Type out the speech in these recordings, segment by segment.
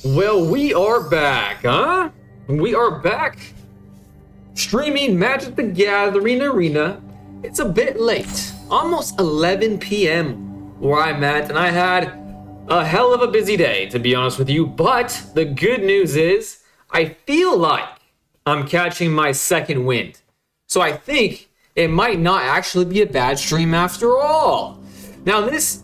Well, we are back, huh? We are back streaming Magic the Gathering Arena. It's a bit late, almost 11 p.m. where I'm at, and I had a hell of a busy day, to be honest with you. But the good news is, I feel like I'm catching my second wind. So I think it might not actually be a bad stream after all. Now this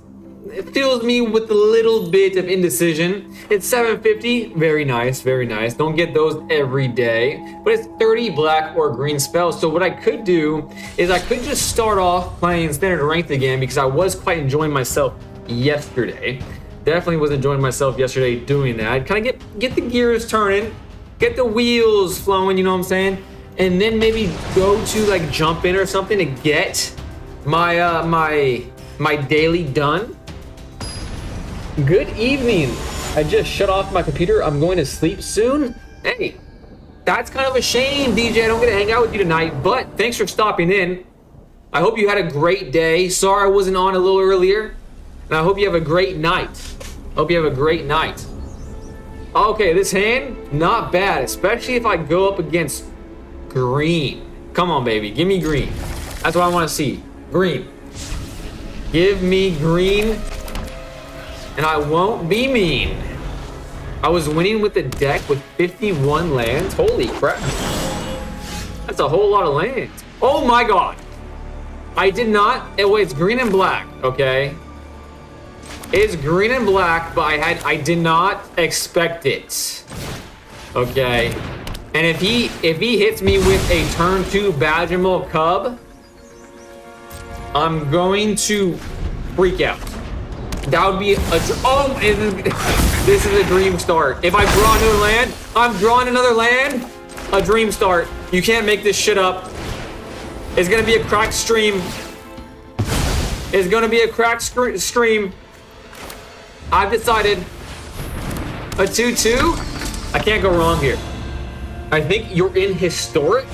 fills me with a little bit of indecision. It's 750, very nice, very nice. Don't get those every day, but it's 30 black or green spells. So what I could do is I could just start off playing standard ranked again because I was quite enjoying myself yesterday. Definitely was enjoying myself yesterday doing that. Kind of get the gears turning, get the wheels flowing, you know what I'm saying? And then maybe go to like jump in or something to get my my daily done. Good evening. I just shut off my computer. I'm going to sleep soon. Hey, that's kind of a shame, DJ. I don't get to hang out with you tonight, but thanks for stopping in. I hope you had a great day. Sorry I wasn't on a little earlier. And I hope you have a great night. Hope you have a great night. Okay, this hand, not bad, especially if I go up against green. Come on, baby. Give me green. That's what I want to see. Green. Give me green. And I won't be mean. I was winning with the deck with 51 lands. Holy crap. That's a whole lot of lands. Oh my god. I did not. Wait, it's green and black, okay? It's green and black, but I did not expect it. Okay. And if he hits me with a turn 2 Badgermal Cub, I'm going to freak out. That would be this is a dream start. If I draw another land, I'm drawing another land. A dream start. You can't make this shit up. It's gonna be a cracked stream. It's gonna be a cracked stream. I've decided. A 2/2. I can't go wrong here. I think you're in historic.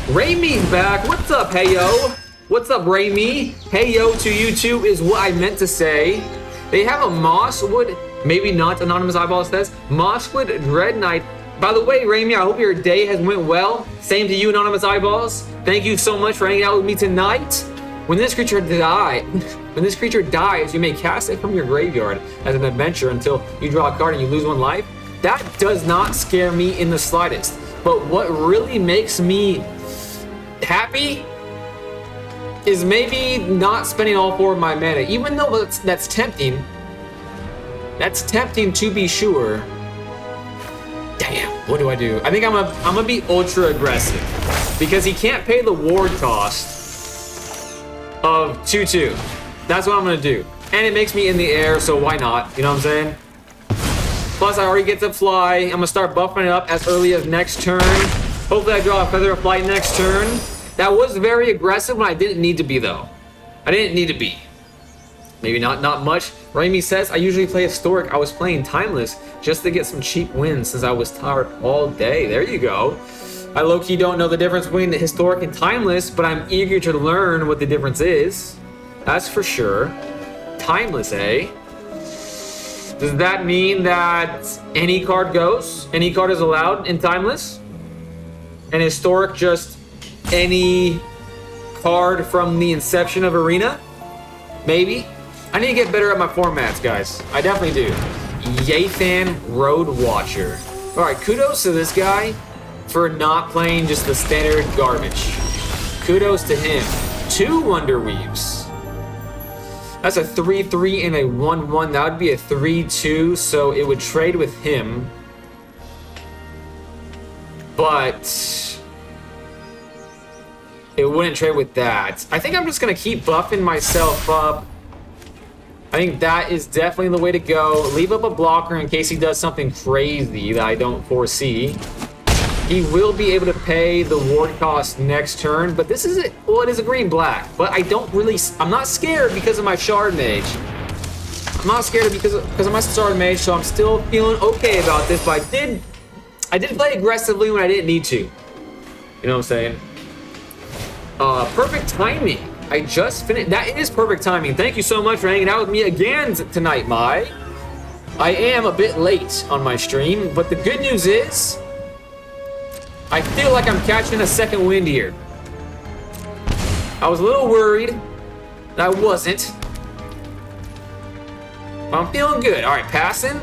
Raimi's back. What's up, hey yo? What's up, Raimi? Hey yo to you too is what I meant to say. They have a Mosswood, maybe not, Anonymous Eyeball says. Mosswood Dread Knight. By the way, Raimi, I hope your day has went well. Same to you, Anonymous Eyeballs. Thank you so much for hanging out with me tonight. When this creature dies, you may cast it from your graveyard as an adventure until you draw a card and you lose 1 life. That does not scare me in the slightest. But what really makes me happy is maybe not spending all 4 of my mana, even though that's tempting. That's tempting to be sure. Damn, what do I do? I think I'm gonna be ultra aggressive because he can't pay the ward cost of 2/2. That's what I'm gonna do, and it makes me in the air, so why not? You know what I'm saying? Plus, I already get to fly. I'm gonna start buffing it up as early as next turn. Hopefully, I draw a Feather of Flight next turn. That was very aggressive when I didn't need to be, though. I didn't need to be. Maybe not much. Raimi says, I usually play Historic. I was playing Timeless just to get some cheap wins since I was tired all day. There you go. I low-key don't know the difference between the Historic and Timeless, but I'm eager to learn what the difference is. That's for sure. Timeless, eh? Does that mean that any card goes? Any card is allowed in Timeless? And Historic just any card from the inception of Arena? Maybe. I need to get better at my formats, guys. I definitely do. Yathan Road Watcher. All right, kudos to this guy for not playing just the standard garbage. Kudos to him. 2 Wonder Weaves. That's a 3/3 and a 1/1. That would be a 3/2, so it would trade with him. But it wouldn't trade with that. I think I'm just gonna keep buffing myself up. I think that is definitely the way to go. Leave up a blocker in case he does something crazy that I don't foresee. He will be able to pay the ward cost next turn, but this is it. Well, it is a green-black, but I'm not scared because of my Shard Mage. I'm not scared because of my Shard Mage, so I'm still feeling okay about this, but I did play aggressively when I didn't need to. You know what I'm saying? Perfect timing. I just finished. That is perfect timing. Thank you so much for hanging out with me again tonight, Mai. I am a bit late on my stream, but the good news is I feel like I'm catching a second wind here. I was a little worried that I wasn't. But I'm feeling good. All right, passing.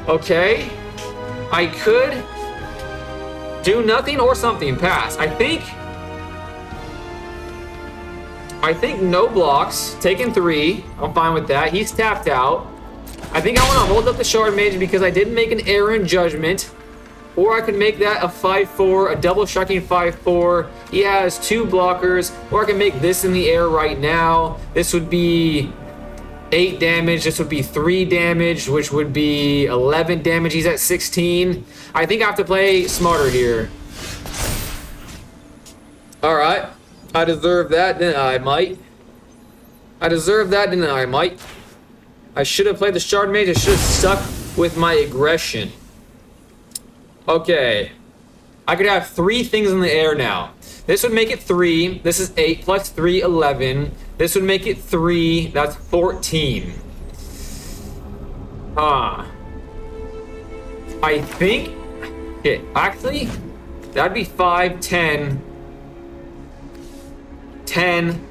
Okay. I could do nothing or something. Pass. I think no blocks. Taking 3. I'm fine with that. He's tapped out. I think I want to hold up the Shard Mage because I didn't make an error in judgment. Or I could make that a 5-4, a double striking 5-4. He has 2 blockers. Or I can make this in the air right now. This would be 8 damage. This would be 3 damage, which would be 11 damage. He's at 16. I think I have to play smarter here. All right. I deserve that, didn't I, Mike? I deserve that, didn't I, Mike? I should have played the Shard Mage. I should have stuck with my aggression. Okay. I could have 3 things in the air now. This would make it 3. This is 8 plus 3, 11. This would make it 3. That's 14. I think... Okay, actually, that'd be 5, 10... 10,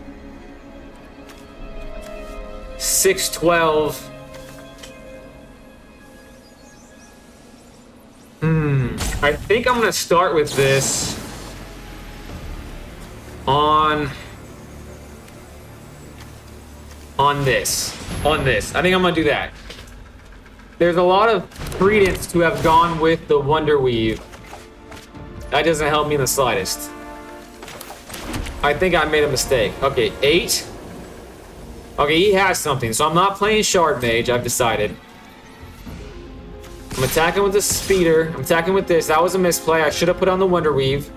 6, 12. I think I'm gonna start with this on this. I think I'm gonna do that. There's a lot of credence to have gone with the Wonder Weave. That doesn't help me in the slightest. I think I made a mistake. Okay, 8. Okay, he has something, so I'm not playing Shard Mage, I've decided. I'm attacking with the Speeder. I'm attacking with this. That was a misplay. I should have put on the Wonder Weave.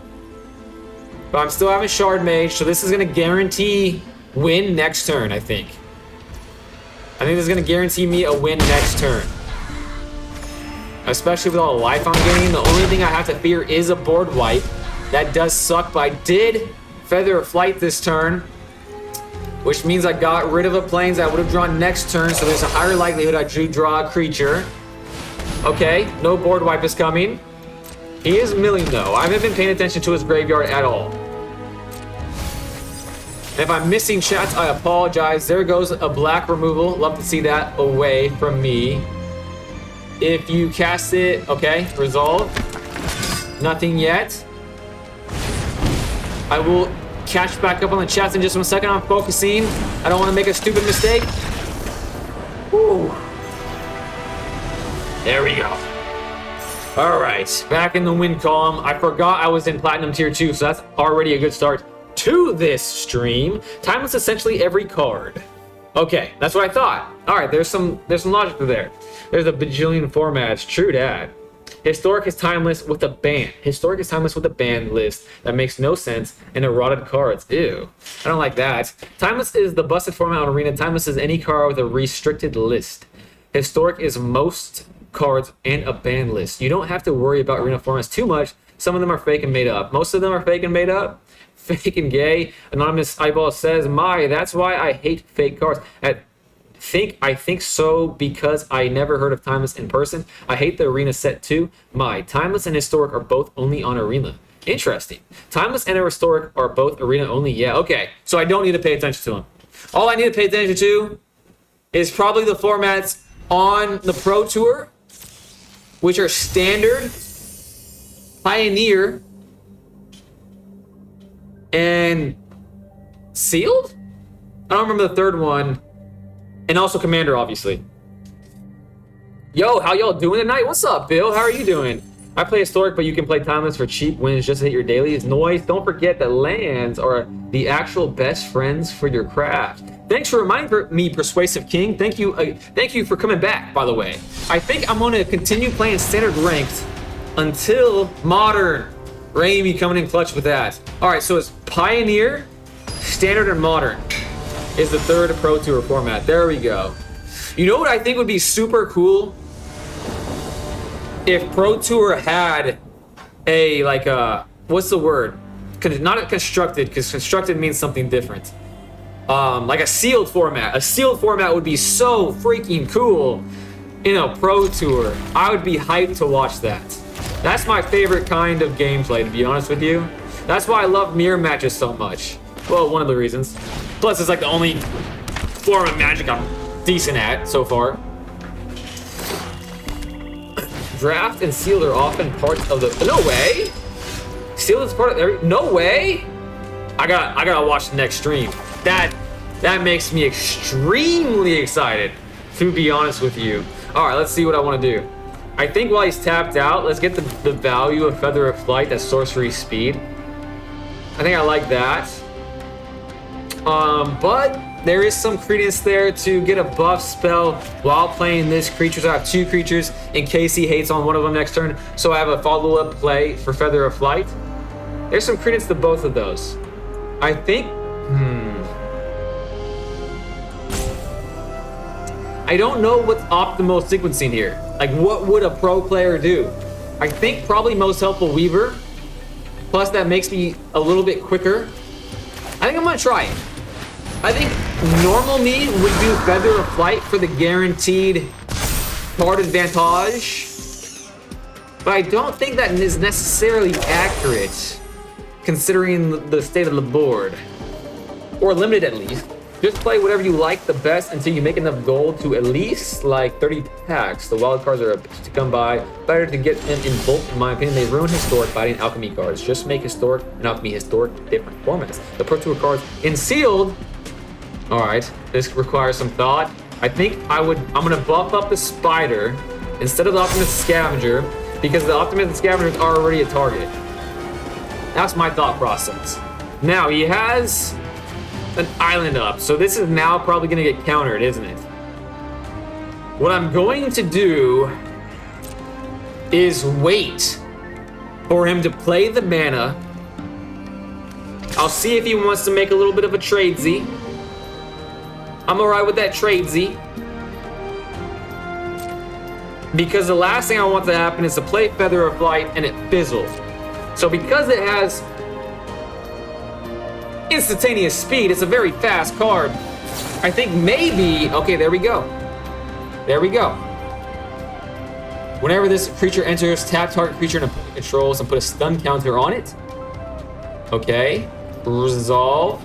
But I'm still having Shard Mage, so this is going to guarantee win next turn, I think. I think this is going to guarantee me a win next turn. Especially with all the life I'm getting. The only thing I have to fear is a board wipe. That does suck, but I did Feather of Flight this turn, which means I got rid of a planes I would have drawn next turn, so there's a higher likelihood I do draw a creature. Okay, no board wipe is coming. He is milling though. I haven't been paying attention to his graveyard at all. If I'm missing chats, I apologize. There goes a black removal. Love to see that away from me. If you cast it, okay, resolve. Nothing yet. I will catch back up on the chats in just 1 second. I'm focusing. I don't want to make a stupid mistake. Woo. There we go. All right, back in the win column. I forgot I was in Platinum Tier 2, so that's already a good start to this stream. Timeless essentially every card. Okay, that's what I thought. All right, there's some logic to there. There's a bajillion formats. True that. Historic is timeless with a ban. Historic is timeless with a banned list that makes no sense and eroded cards. Ew. I don't like that. Timeless is the busted format on Arena. Timeless is any card with a restricted list. Historic is most cards and a banned list. You don't have to worry about Arena formats too much. Some of them are fake and made up. Most of them are fake and made up. Fake and gay. Anonymous Eyeball says, that's why I hate fake cards. I think so because I never heard of Timeless in person. I hate the Arena set too. Timeless and Historic are both only on Arena. Interesting. Timeless and Historic are both Arena only. Yeah, okay. So I don't need to pay attention to them. All I need to pay attention to is probably the formats on the Pro Tour, which are Standard, Pioneer, and Sealed? I don't remember the third one. And also Commander, obviously. Yo, how y'all doing tonight? What's up, Bill? How are you doing? I play Historic, but you can play Timeless for cheap wins just to hit your dailies. Noise. Don't forget that lands are the actual best friends for your craft. Thanks for reminding me, Persuasive King. Thank you for coming back, by the way. I think I'm going to continue playing Standard Ranked until Modern. Raimi coming in clutch with that. All right, so it's Pioneer, Standard, and Modern is the third Pro Tour format. There we go. You know what I think would be super cool? If Pro Tour had what's the word? Not constructed, because constructed means something different. like a sealed format. A sealed format would be so freaking cool in a pro tour. I would be hyped to watch that. That's my favorite kind of gameplay, to be honest with you. That's why I love mirror matches so much. Well, one of the reasons. Plus, it's like the only form of Magic I'm decent at so far. Draft and sealed are often parts of the. No way. Sealed is part of every. No way. I gotta watch the next stream. That makes me extremely excited, to be honest with you. All right, let's see what I want to do. I think while he's tapped out, let's get the value of Feather of Flight, that's sorcery speed. I think I like that. But there is some credence there to get a buff spell while playing this creature. So I have 2 creatures in case he hates on one of them next turn. So I have a follow-up play for Feather of Flight. There's some credence to both of those. I think, I don't know what's optimal sequencing here. Like, what would a pro player do? I think probably most helpful Weaver. Plus, that makes me a little bit quicker. I think I'm gonna try it. I think normal me would do Feather of Flight for the guaranteed card advantage. But I don't think that is necessarily accurate, considering the state of the board. Or limited at least. Just play whatever you like the best until you make enough gold to at least like 30 packs. The wild cards are a bitch to come by. Better to get them in bulk, in my opinion. They ruin Historic by adding Alchemy cards. Just make Historic and Alchemy Historic different formats. The Pro Tour cards in Sealed. Alright, this requires some thought. I think I'm gonna buff up the Spider instead of the Optimist Scavenger, because the Optimist Scavenger is already a target. That's my thought process. Now, he has an island up, so this is now probably gonna get countered, isn't it? What I'm going to do is wait for him to play the mana. I'll see if he wants to make a little bit of a trade-z. I'm alright with that trade-z. Because the last thing I want to happen is to play Feather of Flight and it fizzles. So because it has instantaneous speed, it's a very fast card. I think maybe, okay, there we go. There we go. Whenever this creature enters, tap target creature and opponent controls and put a stun counter on it. Okay, resolve.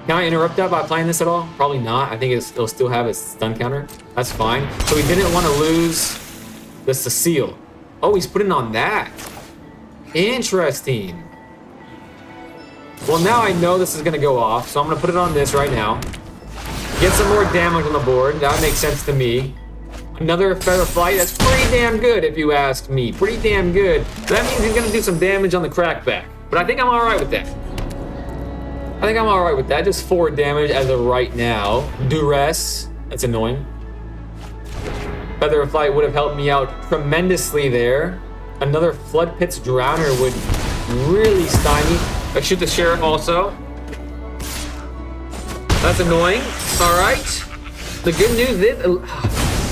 Can I interrupt that by playing this at all? Probably not. I think it'll still have its stun counter. That's fine. So we didn't want to lose this to seal. Oh, he's putting on that. Interesting. Well, now I know this is going to go off, so I'm going to put it on this right now. Get some more damage on the board. That makes sense to me. Another Feather of Flight. That's pretty damn good, if you ask me. Pretty damn good. That means he's going to do some damage on the crackback. But I think I'm all right with that. I think I'm all right with that. Just 4 damage as of right now. Duress. That's annoying. Feather of Flight would have helped me out tremendously there. Another Flood Pit's Drowner would really stymie. I shoot the Sheriff also. That's annoying. All right. The good news is,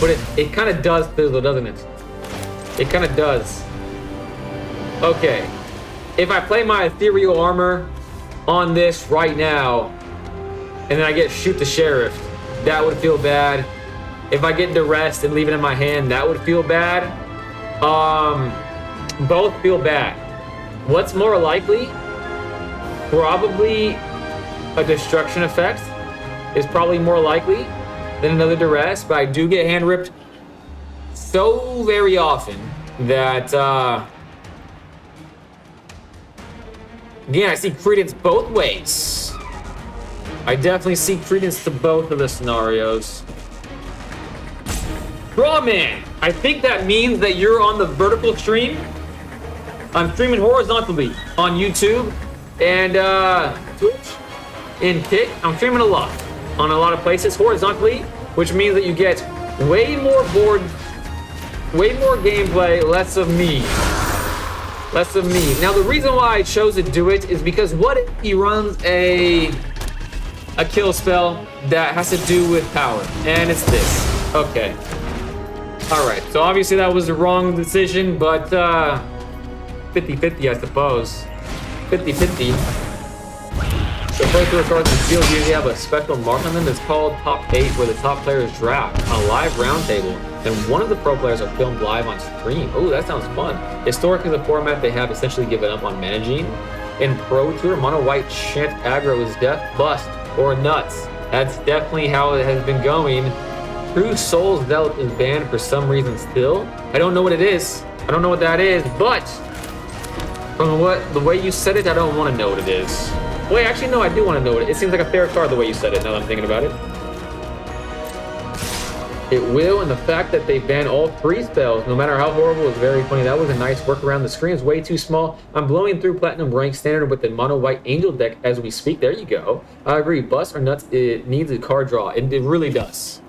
but it kind of does fizzle, doesn't it? It kind of does. Okay. If I play my Ethereal Armor on this right now, and then I get Shoot the Sheriff, that would feel bad. If I get Duress and leave it in my hand, that would feel bad. Both feel bad. What's more likely? Probably a Destruction effect is probably more likely than another Duress, but I do get hand ripped so very often that again, I see credence both ways. I definitely see credence to both of the scenarios. Strawman, I think that means that you're on the vertical stream. I'm streaming horizontally on YouTube and Twitch and Kick. I'm streaming a lot on a lot of places horizontally, which means that you get way more board, way more gameplay, less of me. Less of me. Now, the reason why I chose to do it is because what if he runs a kill spell that has to do with power? And it's this. Okay. All right. So obviously that was the wrong decision, but 50-50, I suppose. 50-50. The first two cards in the field usually have a special mark on them. It's called Top 8, where the top players draft a live roundtable, and one of the pro players are filmed live on stream. Oh, that sounds fun. Historically, the format they have essentially given up on managing. In Pro Tour, Mono White Chant Aggro is death, bust, or nuts. That's definitely how it has been going. True Soul Zealot is banned for some reason still. I don't know what it is. I don't know what that is, but from the way you said it, I don't want to know what it is. Wait, actually, no, I do want to know it. It seems like a fair card the way you said it, now that I'm thinking about it. It will, and the fact that they ban all 3 spells, no matter how horrible, is very funny. That was a nice workaround. The screen is way too small. I'm blowing through Platinum Rank Standard with the Mono White Angel deck as we speak. There you go. I agree. Bust or nuts, it needs a card draw. It really does.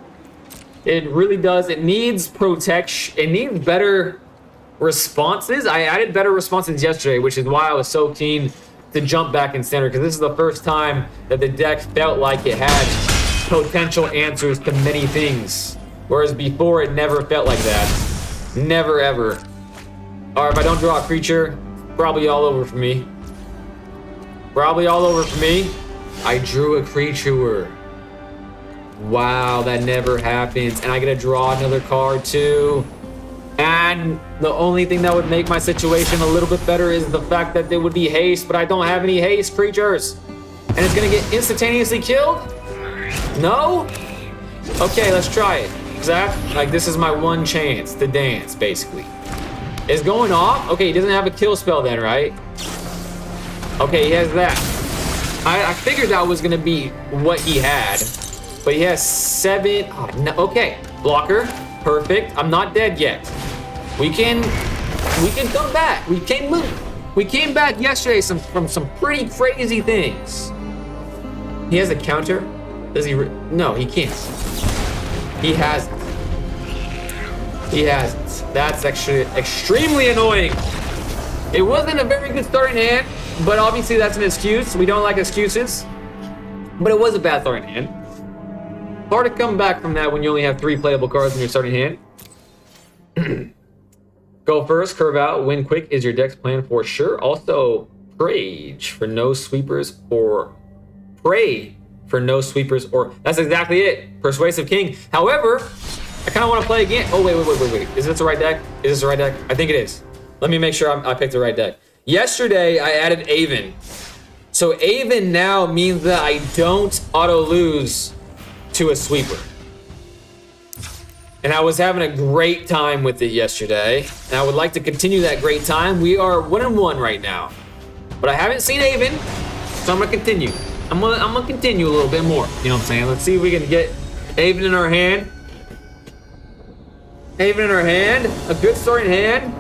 It really does. It needs protection. It needs better responses. I added better responses yesterday, which is why I was so keen to jump back in standard, because this is the first time that the deck felt like it had potential answers to many things, whereas before it never felt like that. Never ever. Or if I don't draw a creature, probably all over for me. Probably all over for me. I drew a creature. Wow, that never happens. And I get to draw another card too. And the only thing that would make my situation a little bit better is the fact that there would be haste, but I don't have any haste creatures. And it's gonna get instantaneously killed? No? Okay, let's try it. Zach, like, this is my one chance to dance, basically. It's going off? Okay, he doesn't have a kill spell then, right? Okay, he has that. I figured that was gonna be what he had, but he has 7. Oh, no, okay, blocker, perfect. I'm not dead yet. We can come back. We came back yesterday from some pretty crazy things. He has a counter. Does he? No, he can't. He has it. He has it. That's actually extremely annoying. It wasn't a very good starting hand, but obviously that's an excuse. We don't like excuses. But it was a bad starting hand. Hard to come back from that when you only have 3 playable cards in your starting hand. Go first, curve out, win quick is your deck's plan for sure. Also, Rage for no sweepers, or Pray for no sweepers, or that's exactly it. Persuasive King. However, I kind of want to play again. Oh, wait. Is this the right deck? Is this the right deck? I think it is. Let me make sure I picked the right deck. Yesterday, I added Aven. So Aven now means that I don't auto-lose to a sweeper. And I was having a great time with it yesterday, and I would like to continue that great time. We are 1-1 right now, but I haven't seen Aven, so I'm gonna continue. I'm gonna continue a little bit more. You know what I'm saying? Let's see if we can get Aven in our hand. Aven in our hand, a good starting hand.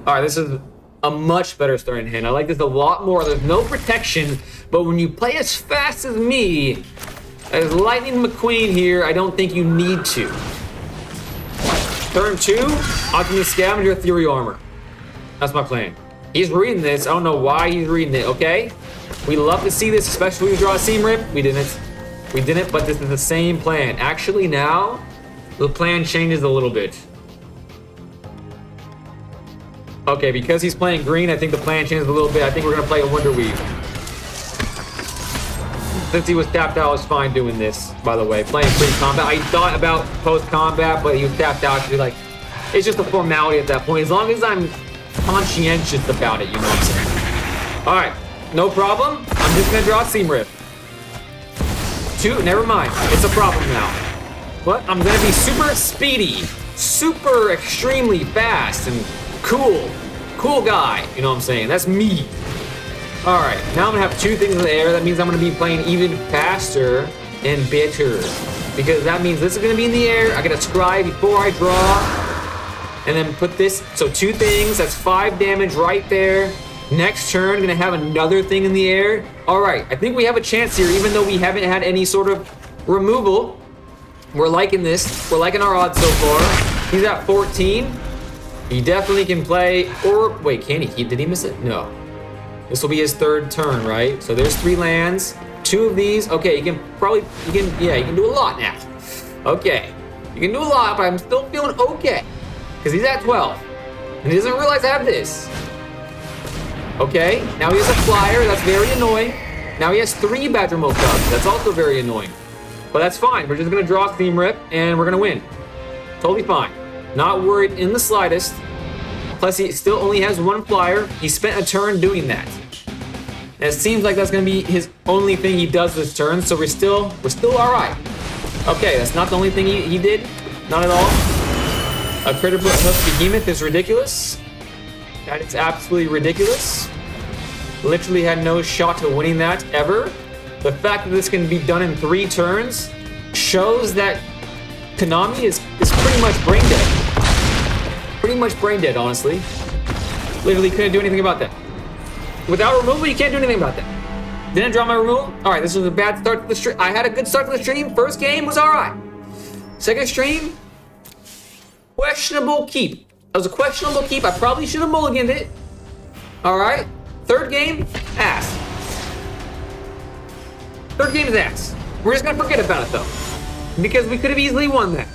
All right, this is a much better starting hand. I like this a lot more. There's no protection, but when you play as fast as me, as Lightning McQueen here, I don't think you need to. Turn 2, Optimus Scavenger, Ethereal Armor. That's my plan. He's reading this. I don't know why he's reading it, okay? We love to see this, especially when we draw a Seam Rip. We didn't, but this is the same plan. Actually, now, the plan changes a little bit. Okay, because he's playing green, I think the plan changes a little bit. I think we're gonna play a Wonder Weave. Since he was tapped out, I was fine doing this, by the way. Playing pre-combat. I thought about post-combat, but he was tapped out. Like, it's just a formality at that point. As long as I'm conscientious about it, you know what I'm saying? All right, no problem. I'm just gonna draw a Seam Rip. 2, never mind. It's a problem now. But I'm gonna be super speedy, super extremely fast, and cool. Cool guy, you know what I'm saying? That's me. All right, now I'm gonna have 2 things in the air. That means I'm gonna be playing even faster and better, because that means this is gonna be in the air. I gotta scry before I draw, and then put this. So 2 things, that's 5 damage right there. Next turn, gonna have another thing in the air. All right, I think we have a chance here, even though we haven't had any sort of removal. We're liking this. We're liking our odds so far. He's at 14. He definitely can play, or wait, can he? Did he miss it? No. This will be his 3rd turn, right? So there's 3 lands, 2 of these. Okay, you can do a lot now. Okay, you can do a lot, but I'm still feeling okay, because he's at 12, and he doesn't realize I have this. Okay, now he has a flyer. That's very annoying. Now he has 3 Badger Cubs. That's also very annoying. But that's fine. We're just going to draw Theme Rip, and we're going to win. Totally fine. Not worried in the slightest. Plus, he still only has 1 flyer. He spent a turn doing that. And it seems like that's going to be his only thing he does this turn, so we're still all right. Okay, that's not the only thing he did. Not at all. A critical hook behemoth is ridiculous. That is absolutely ridiculous. Literally had no shot to winning that ever. The fact that this can be done in 3 turns shows that Konami is pretty much brain dead. Pretty much brain dead, honestly. Literally couldn't do anything about that. Without removal, you can't do anything about that. Didn't draw my removal? All right, this was a bad start to the stream. I had a good start to the stream. First game was all right. Second stream, questionable keep. That was a questionable keep. I probably should have mulliganed it. All right. Third game, ass. Third game is ass. We're just going to forget about it, though. Because we could have easily won that.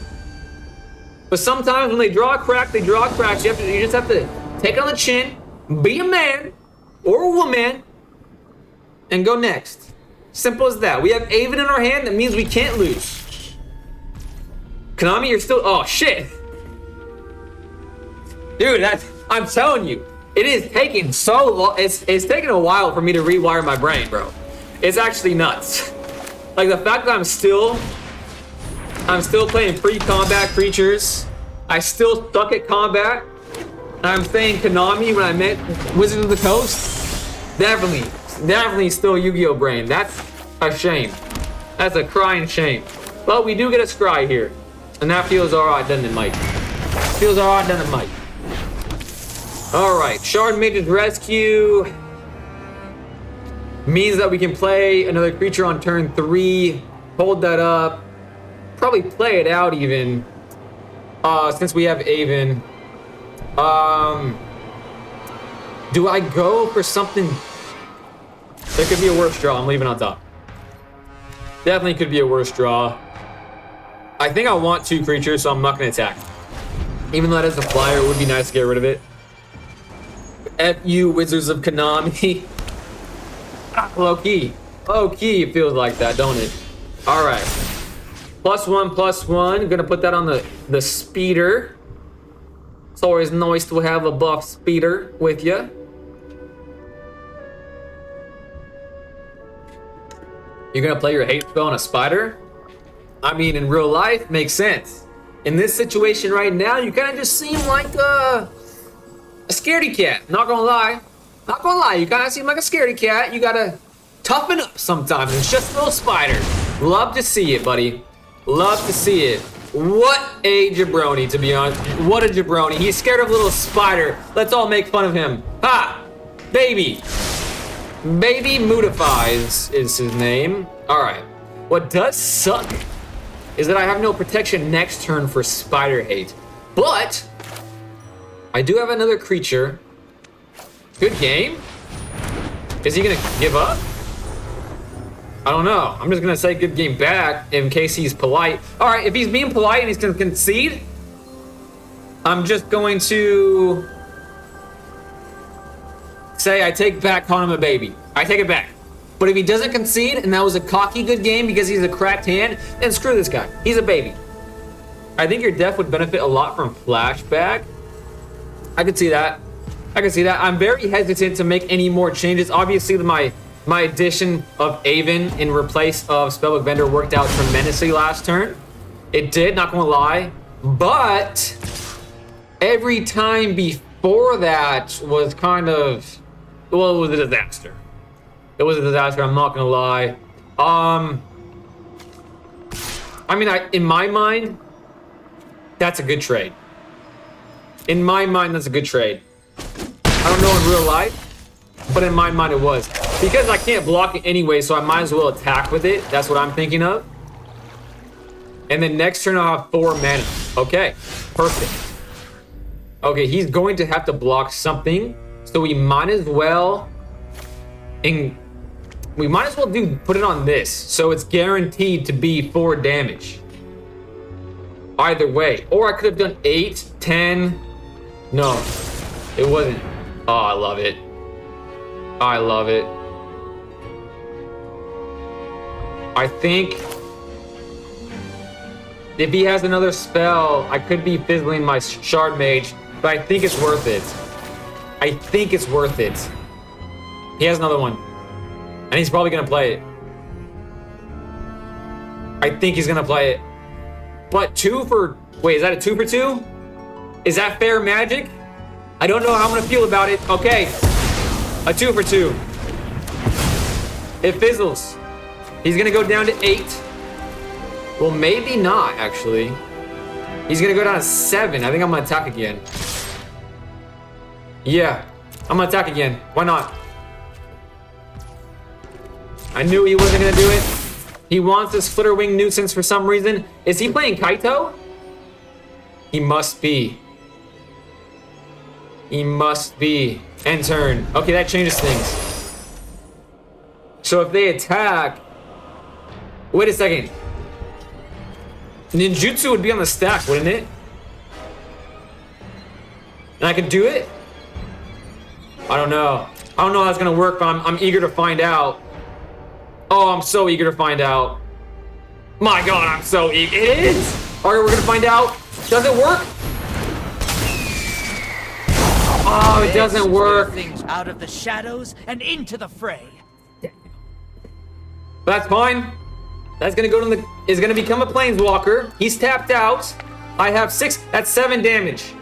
But sometimes when they draw a crack, they draw a crack. You just have to take it on the chin, be a man or a woman, and go next. Simple as that. We have Aven in our hand. That means we can't lose. Konami, you're still... Oh, shit. Dude, I'm telling you, it is taking so long. It's taking a while for me to rewire my brain, bro. It's actually nuts. Like the fact that I'm still playing pre-combat creatures. I still suck at combat. I'm saying Konami when I meant Wizards of the Coast. Definitely still Yu-Gi-Oh brain. That's a shame. That's a crying shame. But we do get a scry here. And that feels alright, doesn't it, Mike? Feels alright, doesn't it, Mike? Alright, Shard Mage's Rescue means that we can play another creature on turn 3. Hold that up. Probably play it out even. Since we have Aven. Do I go for something? There could be a worse draw. I'm leaving on top. Definitely could be a worse draw. I think I want 2 creatures, so I'm not going to attack. Even though that is a flyer, it would be nice to get rid of it. F you, Wizards of Konami. Low key, it feels like that, don't it? All right. +1/+1. Gonna put that on the speeder. It's always nice to have a buff speeder with you. You're gonna play your hate spell on a spider? I mean, in real life, makes sense. In this situation right now, you kind of just seem like a scaredy cat. Not gonna lie. Not gonna lie, you kind of seem like a scaredy cat. You gotta toughen up sometimes. It's just a little spider. Love to see it, buddy. Love to see it. What a jabroni, to be honest. What a jabroni. He's scared of a little spider. Let's all make fun of him. Ha! Baby. Baby Mutifies is his name. Alright. What does suck is that I have no protection next turn for spider hate. But I do have another creature. Good game. Is he gonna give up? I don't know. I'm just gonna say good game back in case he's polite. All right, if he's being polite and he's gonna concede, I'm just going to say I take back calling him a baby. I take it back. But if he doesn't concede and that was a cocky good game because he's a cracked hand, then screw this guy. He's a baby. I think your deck would benefit a lot from flashback. I could see that. I can see that. I'm very hesitant to make any more changes. Obviously, my addition of Aven in replace of Spellbook Vendor worked out tremendously last turn. It did, not gonna lie. But every time before that was kind of, well, it was a disaster. It was a disaster, I'm not gonna lie. I mean, in my mind, that's a good trade. In my mind, that's a good trade. I don't know in real life, but in my mind it was. Because I can't block it anyway, so I might as well attack with it. That's what I'm thinking of. And then next turn I'll have 4 mana. Okay, perfect. Okay, he's going to have to block something, so we might as well put it on this, so it's guaranteed to be 4 damage. Either way. Or I could have done 8, 10. No, it wasn't. Oh, I love it. I love it. I think if he has another spell, I could be fizzling my Shard Mage, but I think it's worth it. I think it's worth it. He has another one, and he's probably gonna play it. I think he's gonna play it. But 2 for... Wait, is that a 2 for 2? Is that fair magic? I don't know how I'm gonna feel about it. Okay, a 2 for 2. It fizzles. He's gonna go down to 8. Well, maybe not, actually. He's gonna go down to 7. I think I'm gonna attack again. Yeah, I'm gonna attack again. Why not? I knew he wasn't gonna do it. He wants this Flitterwing nuisance for some reason. Is he playing Kaito? He must be. He must be. End turn. Okay, that changes things. So if they attack... Wait a second. Ninjutsu would be on the stack, wouldn't it? And I could do it? I don't know. I don't know how that's gonna work, but I'm eager to find out. Oh, I'm so eager to find out. My God, I'm so eager. It is! Alright, we're gonna find out. Does it work? Oh, it doesn't work. Things out of the shadows and into the fray. But that's fine. That's gonna go to the... Is gonna become a Planeswalker. He's tapped out. I have 6. That's 7 damage.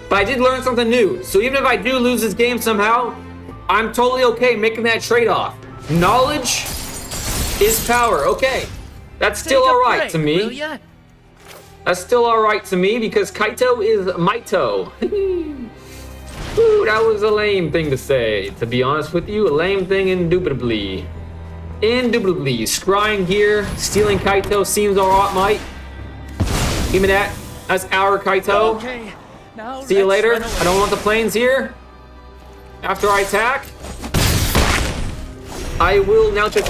But I did learn something new. So even if I do lose this game somehow, I'm totally okay making that trade-off. Knowledge is power. Okay. That's still alright to me. That's still alright to me because Kaito is Maito. Ooh, that was a lame thing to say. To be honest with you, a lame thing indubitably. Indubitably. Scrying here, stealing Kaito seems alright, mate. Give me that. That's our Kaito. Okay. Now See you later. I don't want the planes here. After I attack, I will now check.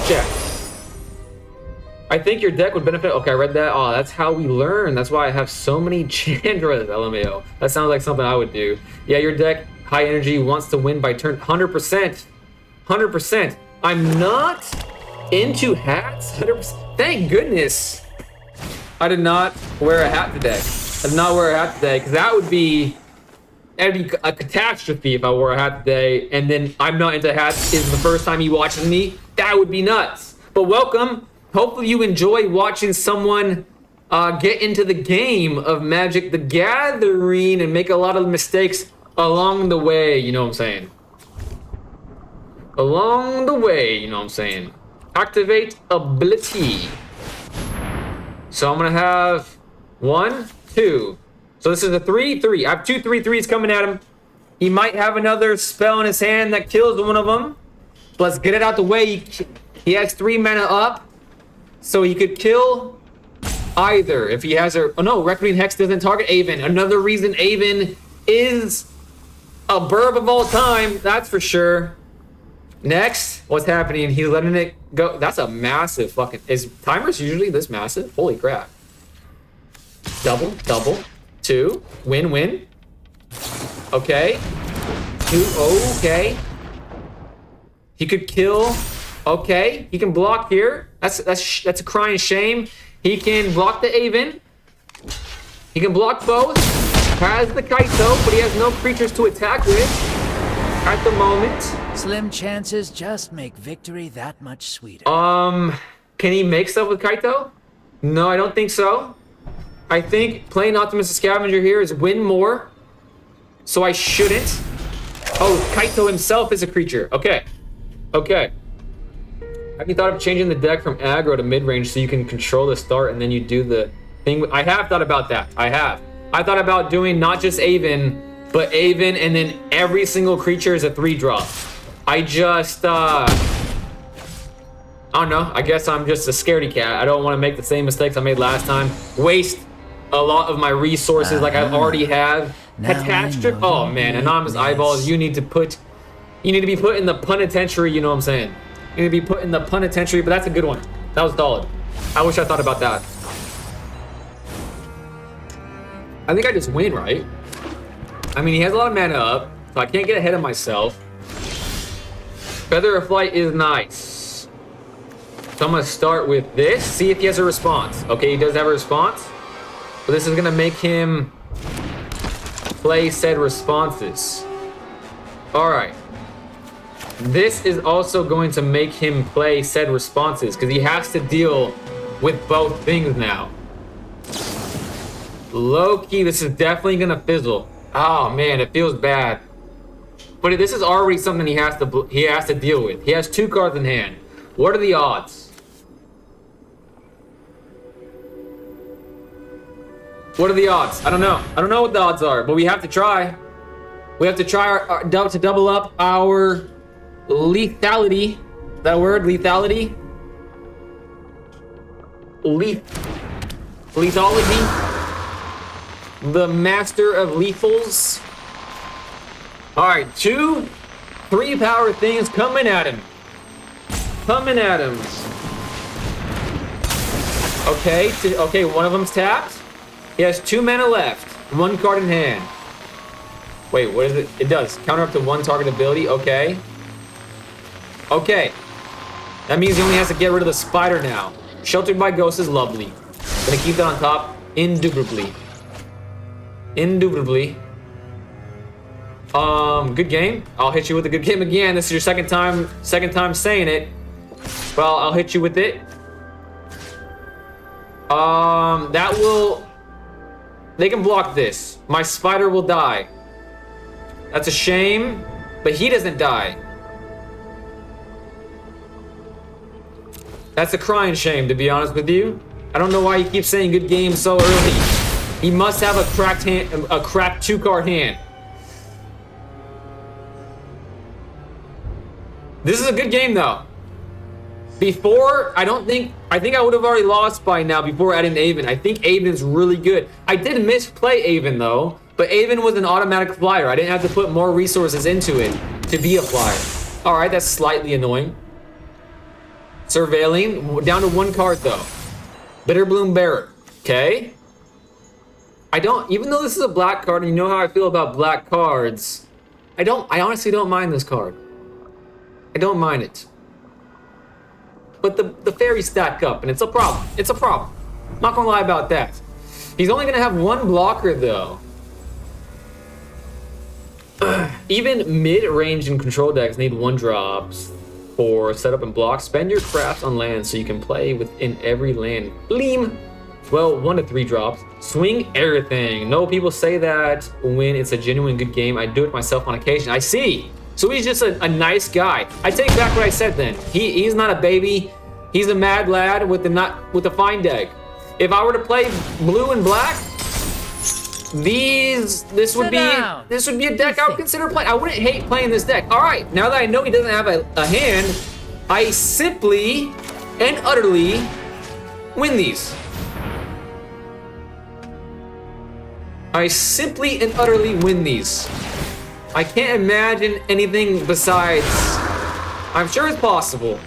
I think your deck would benefit. Okay, I read that. Oh, that's how we learn. That's why I have so many Chandras, LMAO. That sounds like something I would do. Yeah, your deck, high energy, wants to win by turn. 100%. 100%. I'm not into hats. 100%. Thank goodness I did not wear a hat today. I did not wear a hat today, because that'd be a catastrophe if I wore a hat today, and then I'm not into hats is the first time he watches me. That would be nuts. But welcome. Hopefully you enjoy watching someone get into the game of Magic the Gathering and make a lot of mistakes along the way, you know what I'm saying? Along the way, you know what I'm saying? Activate ability. So I'm gonna have 1, 2. So this is a 3/3. I have 2 3/3s coming at him. He might have another spell in his hand that kills one of them. Let's get it out the way. He has 3 mana up. So he could kill either if he has a... Oh no, Reckoning Hex doesn't target Aven. Another reason Aven is a burb of all time. That's for sure. Next, what's happening? He's letting it go. That's a massive fucking... Is timers usually this massive? Holy crap. Double, double. 2. Win, win. Okay. 2. Okay. He could kill. Okay. He can block here. That's a crying shame. He can block the Aven. He can block both. Has the Kaito, but he has no creatures to attack with at the moment. Slim chances just make victory that much sweeter. Can he make stuff with Kaito? No, I don't think so. I think playing Optimus the Scavenger here is win more. So I shouldn't. Oh, Kaito himself is a creature. Okay. Okay. Have you thought of changing the deck from aggro to mid-range so you can control the start and then you do the thing? I have thought about that. I have. I thought about doing not just Aven, but Aven and then every single creature is a 3-drop. I just, I don't know. I guess I'm just a scaredy cat. I don't want to make the same mistakes I made last time. Waste a lot of my resources like I already have. Catastrophe. Oh man, Anonymous Eyeballs, you need to be put in the penitentiary, you know what I'm saying? You need to be put in the penitentiary, but that's a good one. That was solid. I wish I thought about that. I think I just win, right? I mean, he has a lot of mana up, so I can't get ahead of myself. Feather of Flight is nice. So I'm gonna start with this, see if he has a response. Okay, he does have a response. But this is gonna make him play said responses. Alright. This is also going to make him play said responses because he has to deal with both things now. Low-key, this is definitely gonna fizzle. Oh man, it feels bad. But this is already something he has to deal with. He has 2 cards in hand. What are the odds? What are the odds? I don't know. I don't know what the odds are, but we have to try. We have to try to double up our lethality. Is that a word? Lethality? Lethality? The master of lethals. Alright, 2 3-power things coming at him. Coming at him. Okay, okay, one of them's tapped. He has 2 mana left. 1 card in hand. Wait, what is it? It does. Counter up to 1 target ability. Okay. Okay. That means he only has to get rid of the spider now. Sheltered by Ghosts is lovely. Gonna keep that on top. Indubitably. Indubitably. Good game. I'll hit you with a good game again. This is your second time saying it. Well, I'll hit you with it. That will... They can block this. My spider will die. That's a shame, but he doesn't die. That's a crying shame, to be honest with you. I don't know why he keeps saying good game so early. He must have a cracked 2-card hand. This is a good game though. Before, I think I would have already lost by now before adding Aven. I think Aven's really good. I did misplay Aven though, but Aven was an automatic flyer. I didn't have to put more resources into it to be a flyer. All right, that's slightly annoying. Surveilling, down to 1 card though. Bitterbloom Bearer, okay. Even though this is a black card, and you know how I feel about black cards, I honestly don't mind this card. I don't mind it. But the fairies stack up, and it's a problem. It's a problem. Not gonna lie about that. He's only gonna have 1 blocker though. Even mid-range and control decks need 1-drops for setup and block. Spend your crafts on land so you can play within every land. Bleem! Well, 1 to 3 drops. Swing everything. No, people say that when it's a genuine good game. I do it myself on occasion. I see. So he's just a nice guy. I take back what I said then. He's not a baby. He's a mad lad with a fine deck. If I were to play blue and black, this would be a deck I would consider playing. I wouldn't hate playing this deck. All right, now that I know he doesn't have a hand, I simply and utterly win these. I simply and utterly win these. I can't imagine anything besides... I'm sure it's possible.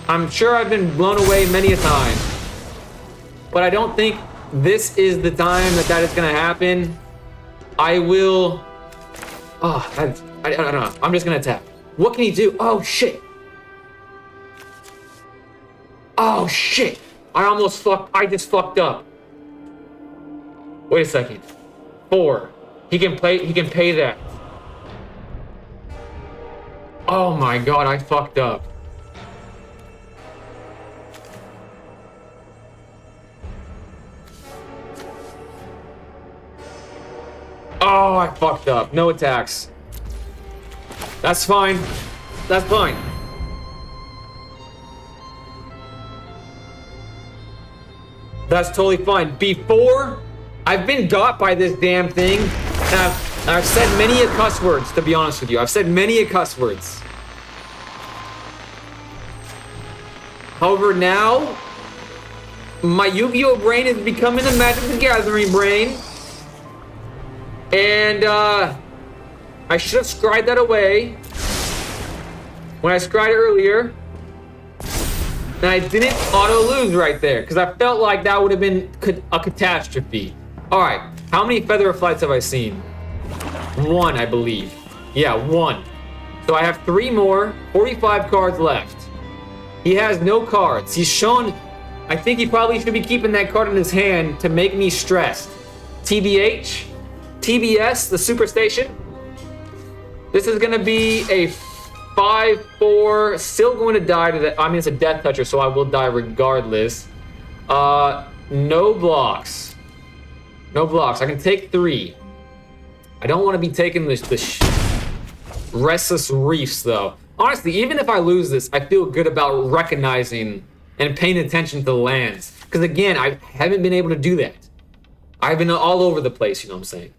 I'm sure I've been blown away many a time. But I don't think this is the time that is going to happen. I will... Oh, I don't know. I'm just going to attack. What can he do? Oh, shit. Oh, shit. I just fucked up. Wait a second. 4. He can pay that. Oh my god, I fucked up. Oh, I fucked up. No attacks. That's fine. That's fine. That's totally fine. Before, I've been got by this damn thing, and I've said many a cuss words, to be honest with you. I've said many a cuss words. However, now, my Yu-Gi-Oh! Brain is becoming a Magic the Gathering brain. And, I should have scried that away when I scried it earlier. And I didn't auto-lose right there, because I felt like that would have been a catastrophe. Alright, how many Feather of Flights have I seen? 1, I believe. Yeah, 1. So I have 3 more, 45 cards left. He has no cards. He's shown, I think he probably should be keeping that card in his hand to make me stressed. TBH, TBS, the Superstation. This is gonna be a 5-4, still going to die to that. I mean, it's a Death Toucher, so I will die regardless. No blocks. No blocks. I can take 3. I don't want to be taking the Restless Reefs, though. Honestly, even if I lose this, I feel good about recognizing and paying attention to the lands. Because again, I haven't been able to do that. I've been all over the place, you know what I'm saying?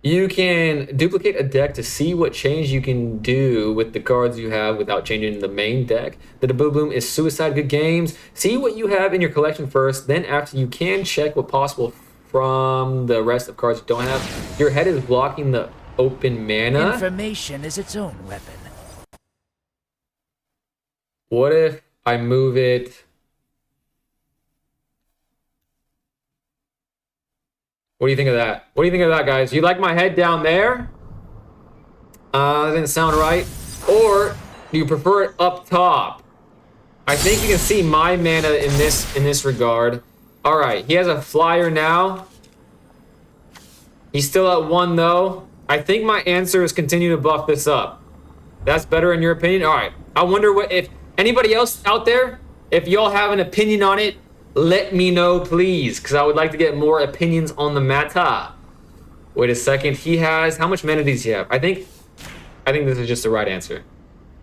You can duplicate a deck to see what change you can do with the cards you have without changing the main deck. The Daboom is Suicide Good Games. See what you have in your collection first, then after you can check what possible from the rest of cards you don't have. Your head is blocking the open mana. Information is its own weapon. What if I move it? What do you think of that? What do you think of that, guys? You like my head down there? That didn't sound right. Or do you prefer it up top? I think you can see my mana in this regard. All right, he has a flyer now. He's still at 1 though. I think my answer is continue to buff this up. That's better in your opinion? All right. I wonder what if anybody else out there, if y'all have an opinion on it, let me know, please, because I would like to get more opinions on the meta. Wait a second. He has, how much mana does he have? I think this is just the right answer.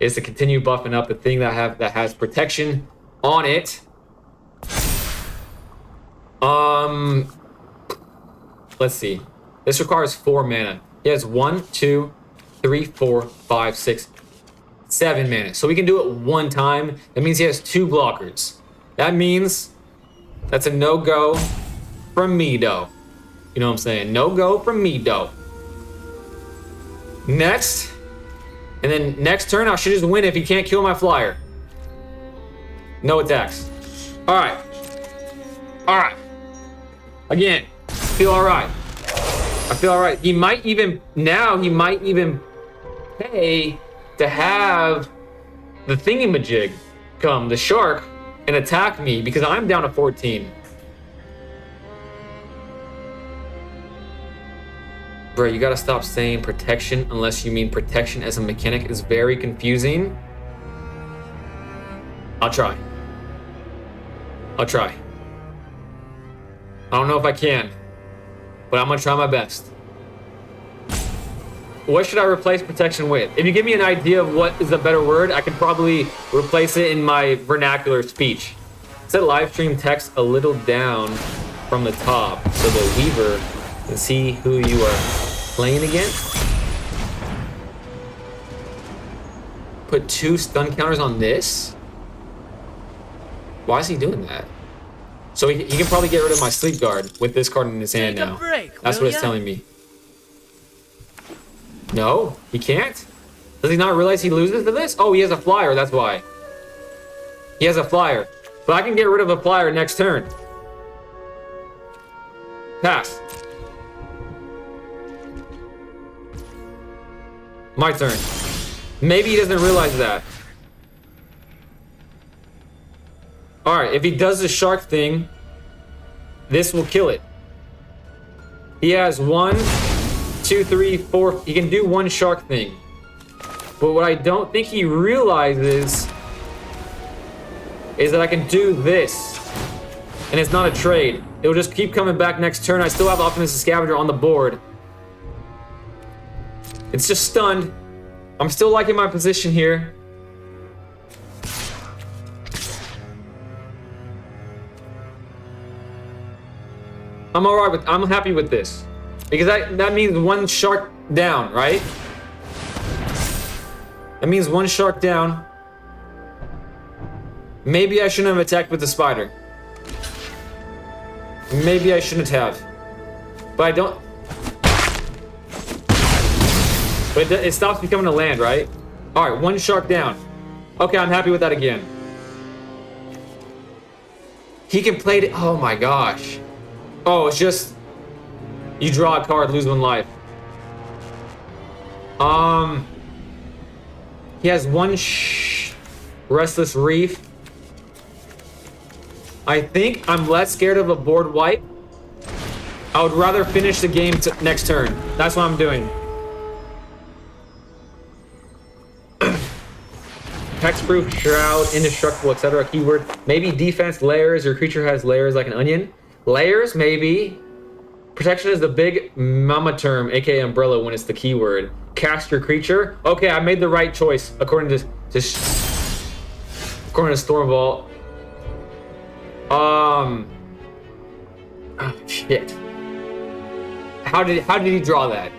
Is to continue buffing up the thing that has protection on it. Let's see. This requires 4 mana. He has 1, 2, 3, 4, 5, 6, 7 mana. So we can do it 1 time. That means he has 2 blockers. That means that's a no-go from me, though. You know what I'm saying? No-go from me, though. Next. And then next turn, I should just win if he can't kill my flyer. No attacks. All right. All right. Again, feel all right. I feel all right. He might even pay to have the thingamajig come, the shark, and attack me because I'm down to 14. Bro, you gotta stop saying protection unless you mean protection as a mechanic. Is very confusing. I'll try. I don't know if I can, but I'm gonna try my best. What should I replace protection with? If you give me an idea of what is a better word, I could probably replace it in my vernacular speech. Set live stream text a little down from the top so the Weaver can see who you are playing against. Put 2 stun counters on this? Why is he doing that? So he can probably get rid of my Sleep Guard with this card in his hand now. That's what it's telling me. No, he can't? Does he not realize he loses to this? Oh, he has a flyer, that's why. He has a flyer. But I can get rid of a flyer next turn. Pass. My turn. Maybe he doesn't realize that. Alright, if he does the shark thing, this will kill it. He has 1, 2, 3, 4. He can do 1 shark thing. But what I don't think he realizes is that I can do this. And it's not a trade. It'll just keep coming back next turn. I still have Optimistic Scavenger on the board. It's just stunned. I'm still liking my position here. I'm happy with this. Because that means 1 shark down, right? That means 1 shark down. Maybe I shouldn't have attacked with the spider. Maybe I shouldn't have. But I don't... But it stops becoming a land, right? Alright, 1 shark down. Okay, I'm happy with that again. He can play it... Oh my gosh. Oh, it's just... You draw a card, lose 1 life. He has one Restless Reef. I think I'm less scared of a board wipe. I would rather finish the game next turn. That's what I'm doing. Hexproof, Shroud, Indestructible, etc. Keyword. Maybe defense, layers. Your creature has layers like an onion. Layers, maybe. Protection is the big mama term, aka umbrella, when it's the keyword. Cast your creature. Okay, I made the right choice according to Stormvault. Oh, shit. How did he draw that?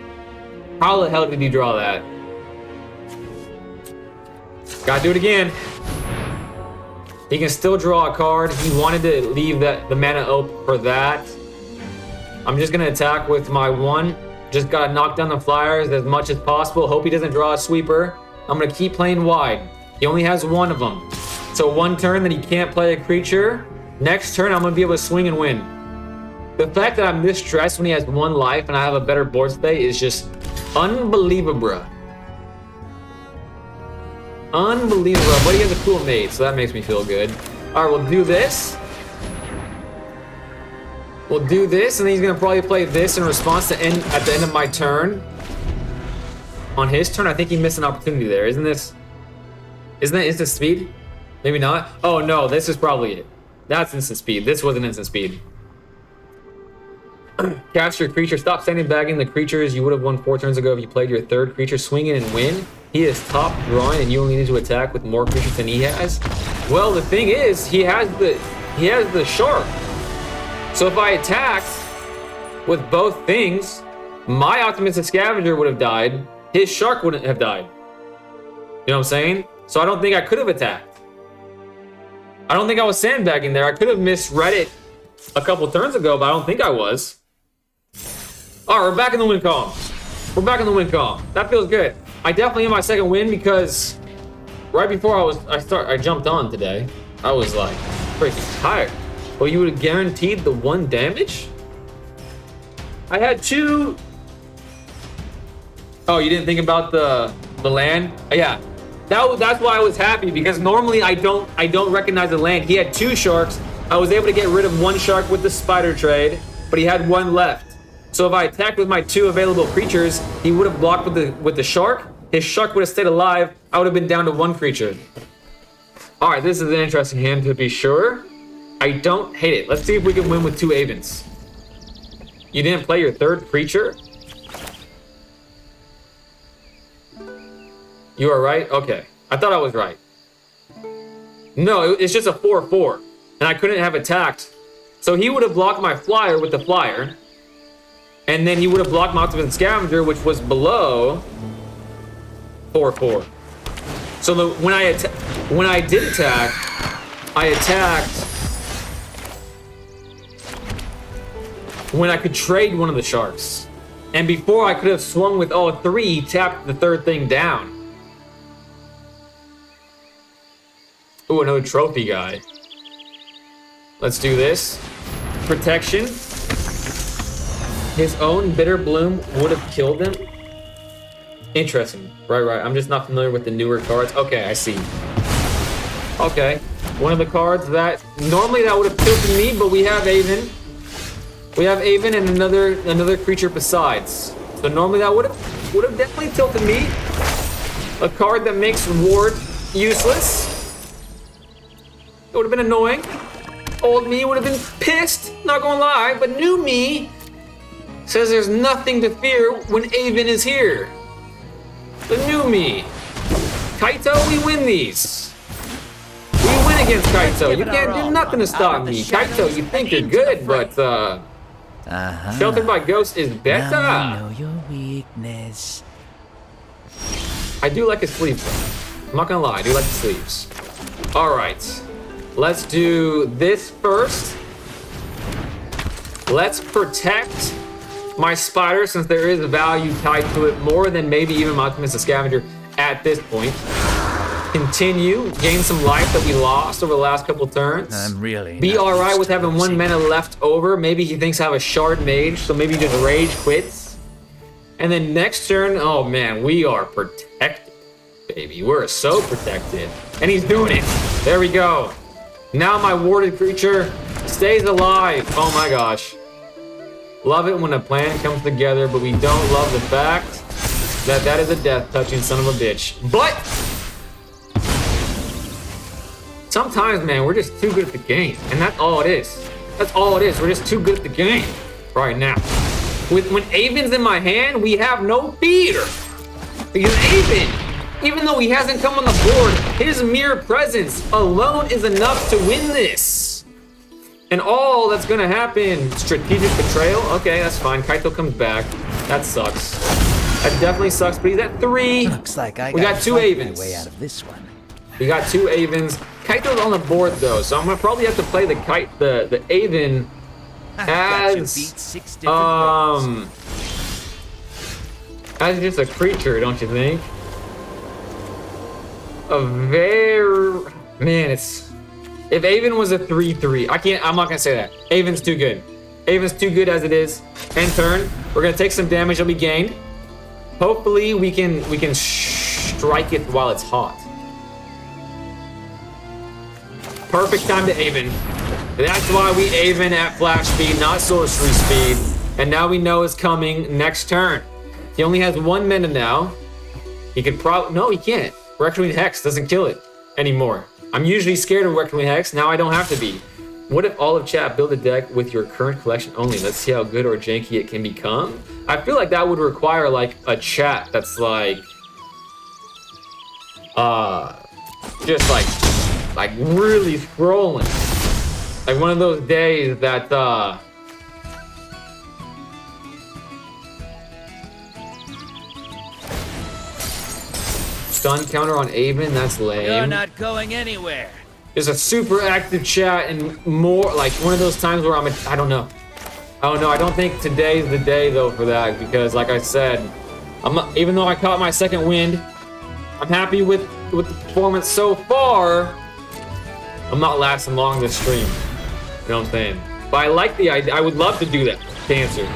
How the hell did he draw that? Gotta do it again. He can still draw a card. He wanted to leave the mana open for that. I'm just gonna attack with my one. Just gotta knock down the flyers as much as possible. Hope he doesn't draw a sweeper. I'm gonna keep playing wide. He only has one of them. So one turn that he can't play a creature. Next turn, I'm gonna be able to swing and win. The fact that I'm this stressed when he has one life and I have a better board state is just unbelievable. Unbelievable. But he has a cool mate, so that makes me feel good. All right, we'll do this. We'll do this, and then he's gonna probably play this in response to at the end of my turn. On his turn, I think he missed an opportunity there. Isn't that instant speed? Maybe not. Oh no, this is probably it. That's instant speed. This wasn't instant speed. Cast your creature. Stop sandbagging the creatures you would have won 4 turns ago if you played your third creature. Swing in and win. He is top drawing, and you only need to attack with more creatures than he has. Well, the thing is, he has the shark. So if I attacked with both things, my Optimistic Scavenger would have died. His shark wouldn't have died. You know what I'm saying? So I don't think I could have attacked. I don't think I was sandbagging there. I could have misread it a couple turns ago, but I don't think I was. All right, we're back in the win column. We're back in the win column. That feels good. I definitely am my second win because right before I jumped on today, I was like freaking tired. Well, you would have guaranteed the 1 damage? I had 2. Oh, you didn't think about the land? Oh, yeah. That's why I was happy, because normally I don't recognize the land. He had 2 sharks. I was able to get rid of 1 shark with the spider trade, but he had 1 left. So if I attacked with my 2 available creatures, he would have blocked with the shark. His shark would have stayed alive. I would have been down to 1 creature. All right, this is an interesting hand to be sure. I don't hate it. Let's see if we can win with 2 Avens. You didn't play your 3rd creature? You are right? Okay. I thought I was right. No, it's just a 4/4. And I couldn't have attacked. So he would have blocked my flyer with the flyer. And then he would have blocked my Optimistic Scavenger, which was below 4/4. So when I did attack, I attacked when I could trade one of the sharks. And before I could have swung with all 3, tapped the 3rd thing down. Ooh, another trophy guy. Let's do this. Protection. His own Bitter Bloom would have killed him. Interesting. Right. I'm just not familiar with the newer cards. Okay, I see. Okay. One of the cards that normally that would have tilted me, but we have Aven. We have Aven and another creature besides. So normally that would have definitely tilted me. A card that makes Ward useless. It would have been annoying. Old me would have been pissed, not gonna lie, but new me says there's nothing to fear when Aven is here. The new me. Kaito, we win these. We win against Kaito. You can't do nothing to stop me. Kaito, you think you're good, but Sheltered by Ghosts is better. Now I know your weakness. I do like his sleeves though. I'm not gonna lie, I do like the sleeves. Alright. Let's do this first. Let's protect my spider, since there is a value tied to it more than maybe even my Optimistic Scavenger at this point. Continue, gain some life that we lost over the last couple turns. I'm really be not alright used with to having 1 losing. mana left over. Maybe he thinks I have a shard mage, so maybe just rage quits. And then next turn, oh man, we are protected. baby. We're so protected. And he's doing it. There we go. Now my warded creature stays alive. Oh my gosh. Love it when a plan comes together, but we don't love the fact that that is a death-touching son of a bitch. But sometimes, man, we're just too good at the game. And that's all it is. That's all it is. We're just too good at the game right now. When Aven's in my hand, we have no fear. Because Aven, even though he hasn't come on the board, his mere presence alone is enough to win this. And all that's gonna happen, strategic betrayal? Okay, that's fine. Kaito comes back. That sucks. That definitely sucks, but he's at 3. Looks like we got 2 Avens. Way out of this one. We got 2 Avens. Kaito's on the board though, so I'm gonna probably have to play the Aven as just a creature, don't you think? If Aven was a 3/3, I'm not gonna say that. Aven's too good. Aven's too good as it is. End turn. We're gonna take some damage that'll be gained. Hopefully we can strike it while it's hot. Perfect time to Aven. That's why we Aven at flash speed, not sorcery speed. And now we know it's coming next turn. He only has 1 mana now. He could probably, no, he can't. Reckoning Hex doesn't kill it anymore. I'm usually scared of Reckoning Hex. Now I don't have to be. What if all of chat build a deck with your current collection only? Let's see how good or janky it can become. I feel like that would require like a chat that's like, just like really scrolling. Like one of those days that, stun counter on Aven, that's lame. You're not going anywhere. There's a super active chat and more like one of those times where I don't know. I don't think today's the day though for that because like I said, even though I caught my second wind, I'm happy with the performance so far. I'm not lasting long this stream. You know what I'm saying? But I like the idea. I would love to do that to answer.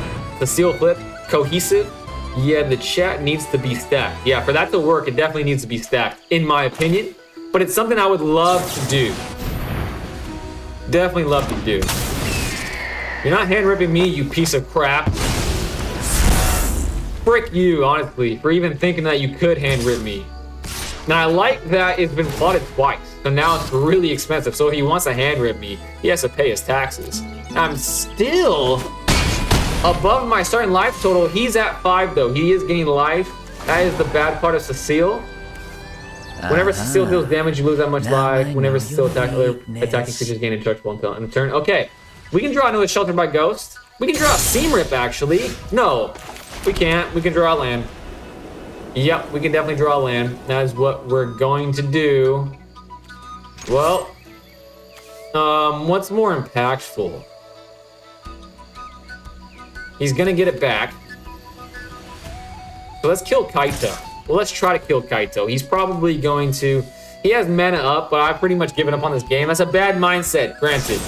The seal flip, cohesive. Yeah, the chat needs to be stacked. Yeah, for that to work, it definitely needs to be stacked, in my opinion. But it's something I would love to do. Definitely love to do. You're not hand ripping me, you piece of crap. Frick you, honestly, for even thinking that you could hand rip me. Now, I like that it's been plotted twice, so now it's really expensive. So if he wants to hand rip me, he has to pay his taxes. I'm still above my starting life total. He's at 5 though. He is gaining life. That is the bad part of Cecile. Whenever Cecile deals damage, you lose that much life. Whenever Cecile attacks other attacking creatures, gain indestructible until end of turn. Okay, we can draw another Sheltered by Ghost. We can draw a Seam Rip actually. No, we can't. We can draw a land. Yep, we can definitely draw a land. That is what we're going to do. Well, what's more impactful? He's gonna get it back. So let's kill Kaito. Well, let's try to kill Kaito. He's probably going to... He has mana up, but I've pretty much given up on this game. That's a bad mindset, granted.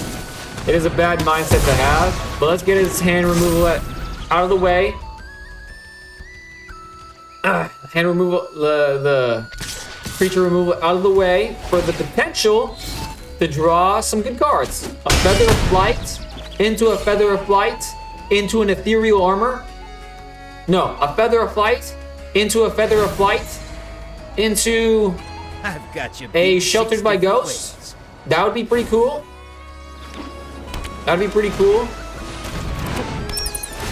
It is a bad mindset to have. But let's get his hand removal out of the way. Hand removal, the creature removal out of the way for the potential to draw some good cards. A Feather of Flight into a Feather of Flight into an Ethereal Armor. No, a Feather of Flight into a Feather of Flight into I've got you a Sheltered by Ghosts. That would be pretty cool. That'd be pretty cool.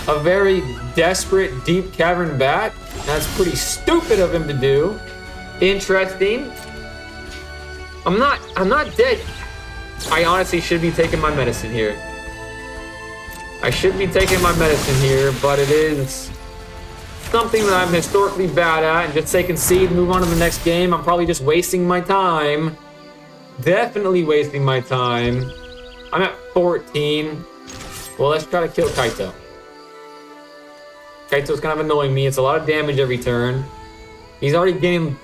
A very desperate Deep Cavern Bat. That's pretty stupid of him to do. Interesting. I'm not dead. I honestly should be taking my medicine here. I should be taking my medicine here, but it is something that I'm historically bad at, and just take concede, move on to the next game. I'm probably just wasting my time. Definitely wasting my time. I'm at 14. Well, let's try to kill Kaito. Kaito's kind of annoying me. It's a lot of damage every turn. He's already gaining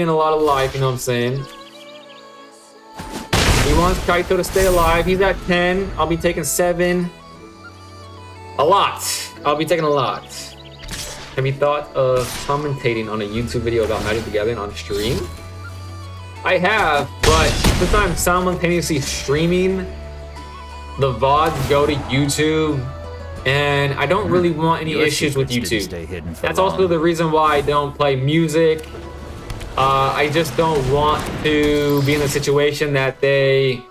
a lot of life, you know what I'm saying? He wants Kaito to stay alive. He's at 10. I'll be taking 7. A lot. I'll be taking a lot. Have you thought of commentating on a YouTube video about Magic the Gathering on stream? I have, but since I'm simultaneously streaming, the VODs go to YouTube, and I don't really want any issues with YouTube. That's also the reason why I don't play music. I just don't want to be in a situation that they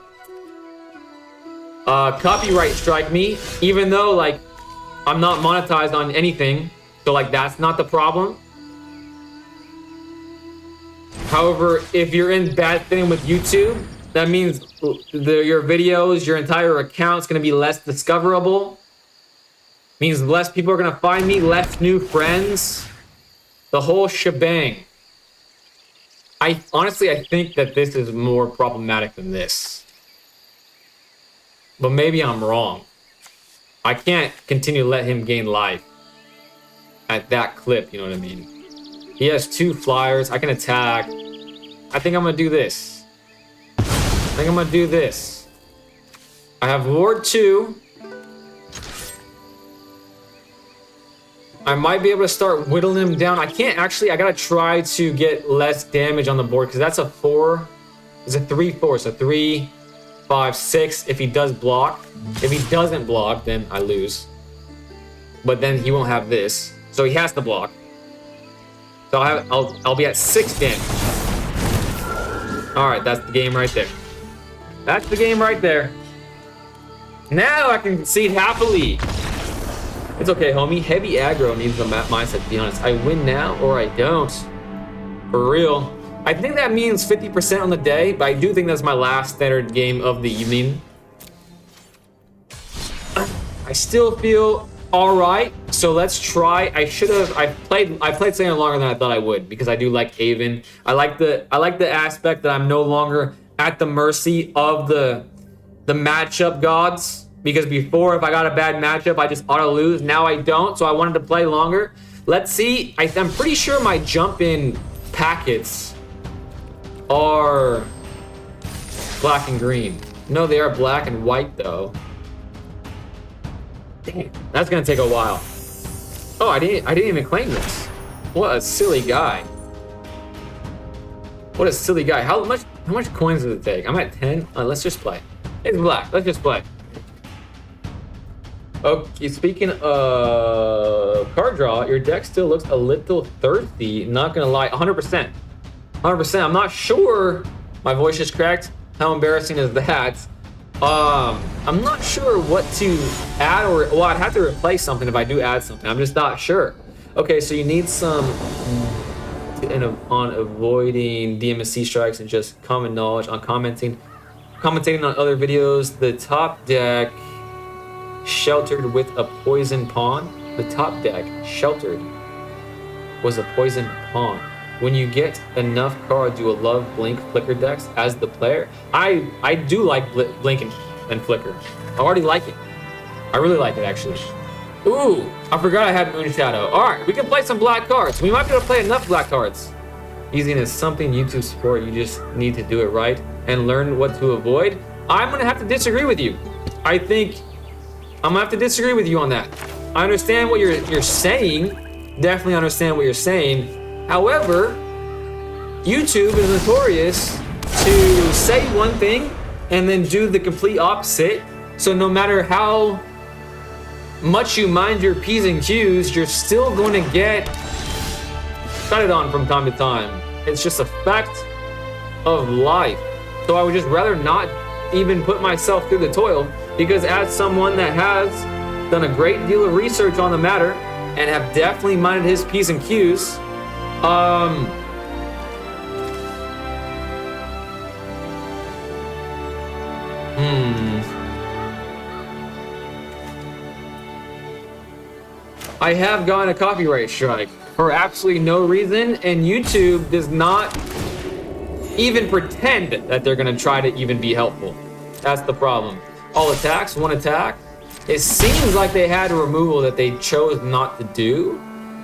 copyright strike me, even though like I'm not monetized on anything. So like that's not the problem. However, if you're in bad thing with YouTube, that means your videos, your entire account's gonna be less discoverable. Means less people are gonna find me, less new friends, the whole shebang. I think that this is more problematic than this. But maybe I'm wrong. I can't continue to let him gain life at that clip, you know what I mean? He has 2 flyers. I can attack. I think I'm gonna do this. I have Ward 2. I might be able to start whittling him down. I can't actually. I gotta try to get less damage on the board because that's a 4. It's a 3/4. So 3, 5, 6. If he does block. If he doesn't block, then I lose. But then he won't have this. So he has to block. So I'll be at 6 damage. All right, that's the game right there. That's the game right there. Now I can concede happily. It's okay, homie. Heavy aggro needs the mindset, to be honest. I win now or I don't. For real. I think that means 50% on the day, but I do think that's my last standard game of the evening. I still feel all right, so let's try. I played Sanger longer than I thought I would because I do like Haven. I like the aspect that I'm no longer at the mercy of the matchup gods. Because before, if I got a bad matchup, I just auto lose. Now I don't, so I wanted to play longer. Let's see. I'm pretty sure my jump in packets are black and green. No, they are black and white though. Dang, that's gonna take a while. Oh, I didn't even claim this. What a silly guy. What a silly guy. How much coins does it take? I'm at 10. Let's just play. It's black. Let's just play. Okay, speaking of card draw, your deck still looks a little thirsty. Not gonna lie, 100%. 100%. I'm not sure. My voice is cracked. How embarrassing is that? I'm not sure what to add or, well, I'd have to replace something if I do add something. I'm just not sure. Okay, so you need some on avoiding DMSC strikes and just common knowledge on commentating on other videos. The top deck sheltered with a poison pawn. The top deck sheltered was a poison pawn. When you get enough cards, you will love blink flicker decks as the player. I do like blink and flicker. I already like it. I really like it actually. Ooh, I forgot I had Moon Shadow. All right, we can play some black cards. We might be able to play enough black cards. Using is something YouTube support. You just need to do it right and learn what to avoid. I'm gonna have to disagree with you. I think I'm gonna have to disagree with you on that. I understand what you're saying. Definitely understand what you're saying. However, YouTube is notorious to say one thing and then do the complete opposite. So no matter how much you mind your P's and Q's, you're still going to get cut on from time to time. It's just a fact of life. So I would just rather not even put myself through the toil, because as someone that has done a great deal of research on the matter and have definitely minded his P's and Q's, I have gotten a copyright strike for absolutely no reason, and YouTube does not even pretend that they're gonna try to even be helpful. That's the problem. All attacks, 1 attack. It seems like they had a removal that they chose not to do.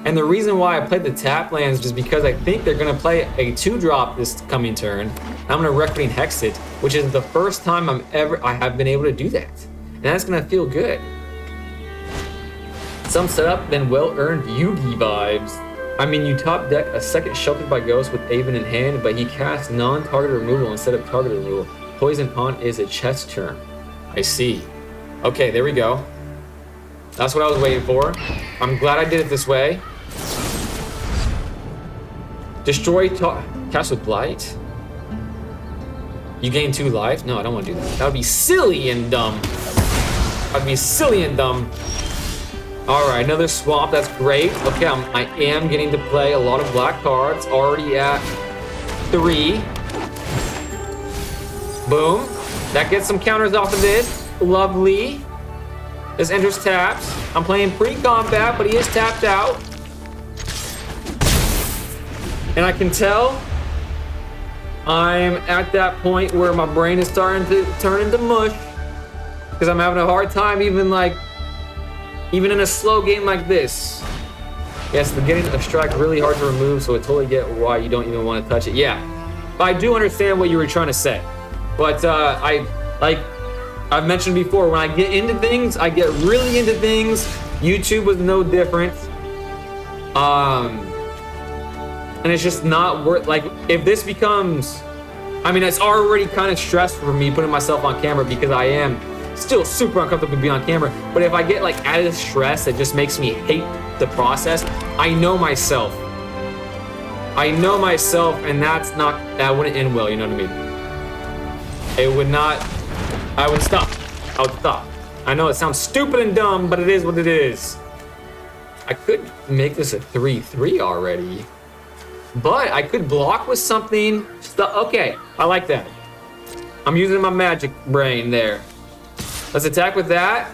And the reason why I played the tap lands is just because I think they're gonna play a 2-drop this coming turn. I'm gonna Reckoning Hex it, which is the first time I have been able to do that. And that's gonna feel good. Some setup, then well-earned Yugi vibes. I mean, you top deck a second Sheltered by Ghost with Avon in hand, but he casts non-target removal instead of target removal. Poison Pawn is a chess turn. I see. Okay, there we go. That's what I was waiting for. I'm glad I did it this way. Destroy cast with Blight. You gain 2 life? No, I don't want to do that. That would be silly and dumb. That'd be silly and dumb. All right, another swamp. That's great. Okay, I am getting to play a lot of black cards. Already at 3. Boom. That gets some counters off of this. Lovely. This enters taps. I'm playing pre-combat, but he is tapped out. And I can tell I'm at that point where my brain is starting to turn into mush. Because I'm having a hard time even in a slow game like this. Yes, the getting a strike really hard to remove, so I totally get why you don't even want to touch it. Yeah, I do understand what you were trying to say. But I've mentioned before, when I get into things, I get really into things. YouTube was no different. And it's just not worth, like, if this becomes, I mean, it's already kind of stressful for me putting myself on camera because I am still super uncomfortable to be on camera. But if I get like added stress that just makes me hate the process, I know myself, and that wouldn't end well, you know what I mean? It would not, I would stop. I know it sounds stupid and dumb, but it is what it is. I could make this a 3-3 already, but I could block with something. Okay, I like that. I'm using my magic brain there. Let's attack with that.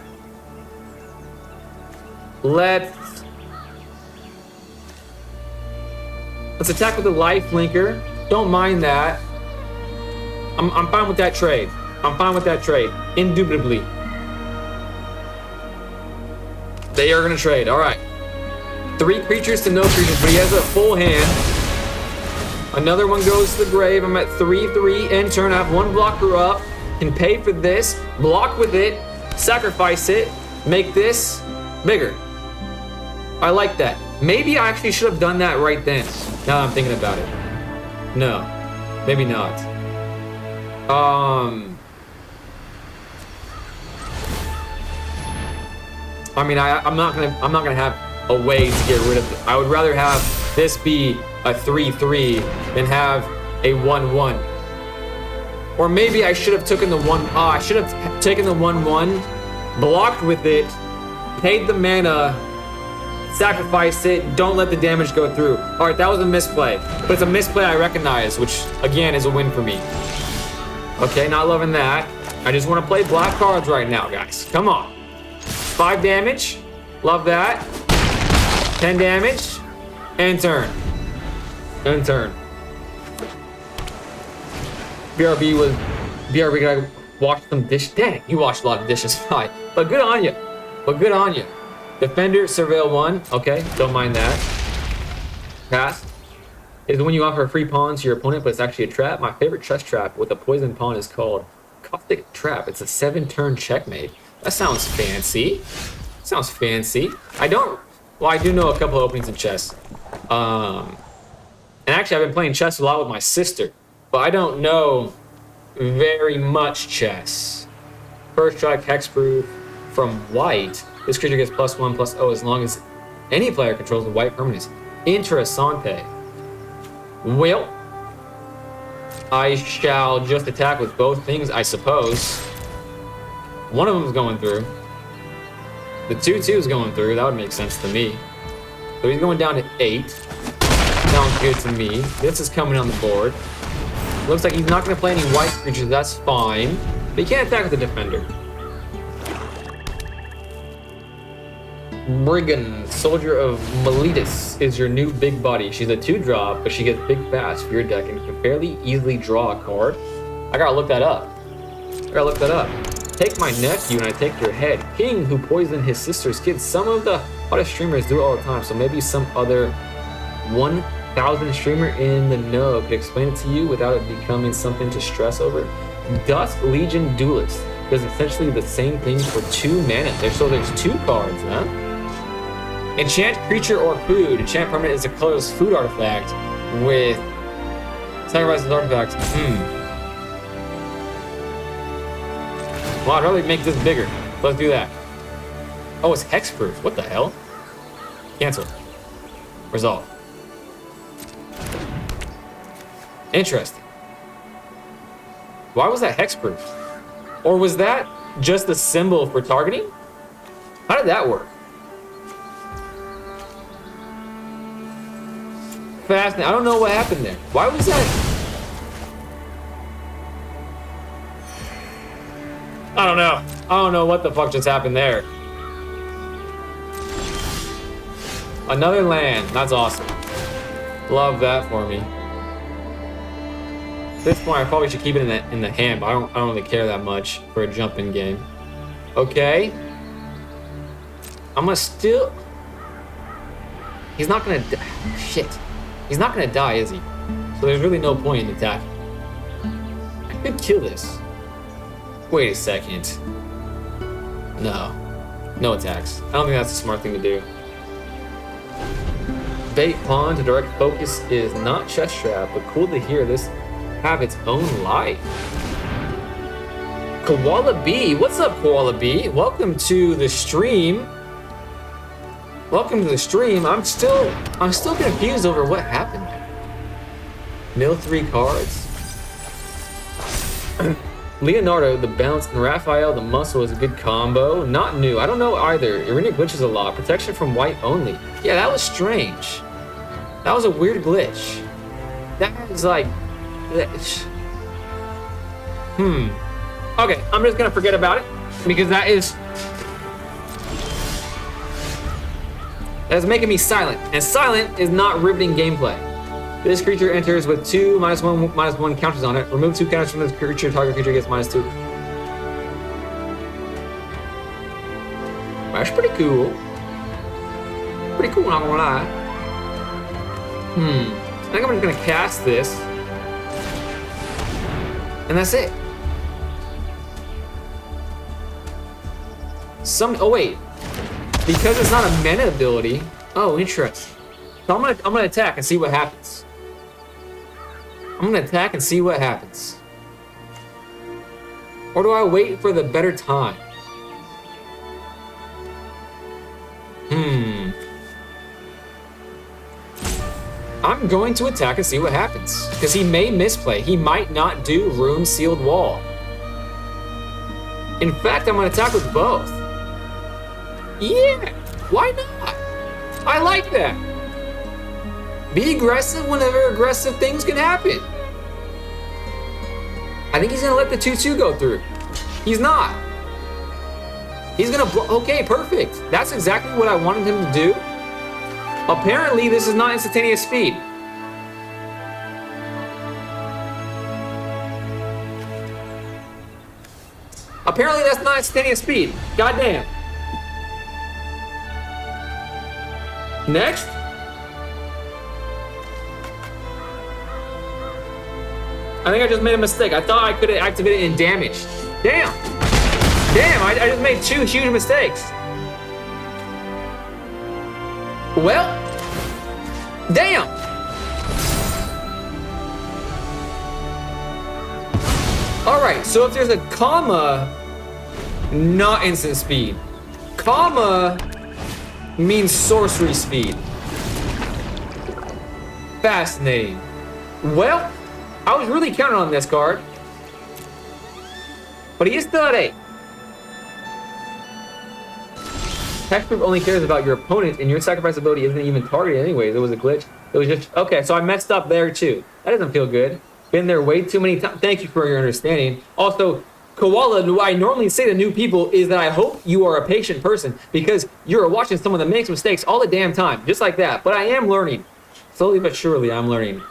Let's attack with the life linker. Don't mind that. I'm fine with that trade. Indubitably. They are gonna trade. All right. 3 creatures to no creatures, but he has a full hand. Another one goes to the grave. I'm at 3/3. End turn. I have 1 blocker up. Can pay for this. Block with it. Sacrifice it. Make this bigger. I like that. Maybe I actually should have done that right then. Now that I'm thinking about it. No. Maybe not. I mean, I'm not gonna have a way to get rid of it. I would rather have this be a 3/3 than have a 1/1. Or maybe I should have taken the 1/1, blocked with it, paid the mana, sacrificed it, don't let the damage go through. All right, that was a misplay, but it's a misplay I recognize, which again is a win for me. Okay, not loving that. I just want to play black cards right now, guys. Come on. 5 damage, love that. 10 damage, end turn. End turn. BRB gotta wash some dishes. Dang, you washed a lot of dishes. Fine. But good on you. Defender, Surveil 1. Okay, don't mind that. Pass. Is when you offer free pawns to your opponent, but it's actually a trap. My favorite chess trap with a poison pawn is called Caustic Trap. It's a 7-turn checkmate. That sounds fancy. I do know a couple of openings in chess. And actually I've been playing chess a lot with my sister, but I don't know very much chess. First strike, hexproof from white. This creature gets +1/+0 as long as any player controls the white permanents. Interessante. Well, I shall just attack with both things, I suppose. One of them is going through. The 2/2 is going through. That would make sense to me. So he's going down to 8. Sounds good to me. This is coming on the board. Looks like he's not going to play any white creatures. That's fine. But he can't attack with the defender. Brigand, Soldier of Miletus, is your new big buddy. She's a 2-drop, but she gets big fast for your deck and can fairly easily draw a card. I gotta look that up. Take my nephew and I take your head. King who poisoned his sister's kids. Some of the hottest streamers do it all the time, so maybe some other 1,000 streamer in the know could explain it to you without it becoming something to stress over. Dusk Legion Duelist does essentially the same thing for 2 mana. There's 2 cards, huh? Enchant creature or food. Enchant permanent is a colorless food artifact with sacrifice an artifact. Well, I'd rather make this bigger. Let's do that. Oh, it's hexproof. What the hell? Cancel. Resolve. Interesting. Why was that hexproof? Or was that just a symbol for targeting? How did that work? Fascinating. I don't know what happened there. Why was that? I don't know. I don't know what the fuck just happened there. Another land. That's awesome. Love that for me. At this point, I probably should keep it in the hand, but I don't really care that much for a jumping game. Okay. I'm gonna still. He's not gonna. Shit. He's not gonna die, is he? So there's really no point in attacking. I could kill this. Wait a second. No. No attacks. I don't think that's a smart thing to do. Bait pawn to direct focus is not chest trap, but cool to hear this have its own life. Koala B, what's up, Koala B? Welcome to the stream. Welcome to the stream. I'm still confused over what happened there. Mill 3 cards. Leonardo, the bounce, and Raphael, the muscle is a good combo. Not new. I don't know either. Arena glitches a lot. Protection from white only. Yeah, that was strange. That was a weird glitch. That was like... Okay, I'm just gonna forget about it because that's making me silent, and silent is not riveting gameplay. This creature enters with 2 -1/-1 counters on it. Remove 2 counters from this creature. Target creature gets -2. That's pretty cool. Pretty cool, not gonna lie. I think I'm just gonna cast this, and that's it. Oh wait, because it's not a mana ability. Oh, interesting. So I'm gonna attack and see what happens. I'm gonna attack and see what happens. Or do I wait for the better time? I'm going to attack and see what happens. Because he may misplay. He might not do Rune Sealed Wall. In fact, I'm gonna attack with both. Yeah, why not? I like that. Be aggressive whenever aggressive things can happen. I think he's gonna let the 2/2 go through. He's not. He's gonna okay, perfect. That's exactly what I wanted him to do. Apparently, this is not instantaneous speed. Apparently, that's not instantaneous speed. Goddamn. Next. I think I just made a mistake. I thought I could have activated it in damage. Damn. Damn, I just made 2 huge mistakes. Well, damn. All right, so if there's a comma, not instant speed. Comma means sorcery speed. Fascinating. Well, I was really counting on this card, but he is still at 8. Hexproof only cares about your opponent, and your sacrifice ability isn't even targeted anyways. It was a glitch. It was just, okay, so I messed up there too. That doesn't feel good. Been there way too many times. Thank you for your understanding. Also, Koala, what I normally say to new people is that I hope you are a patient person because you're watching someone that makes mistakes all the damn time, just like that. But I am learning. Slowly but surely, I'm learning.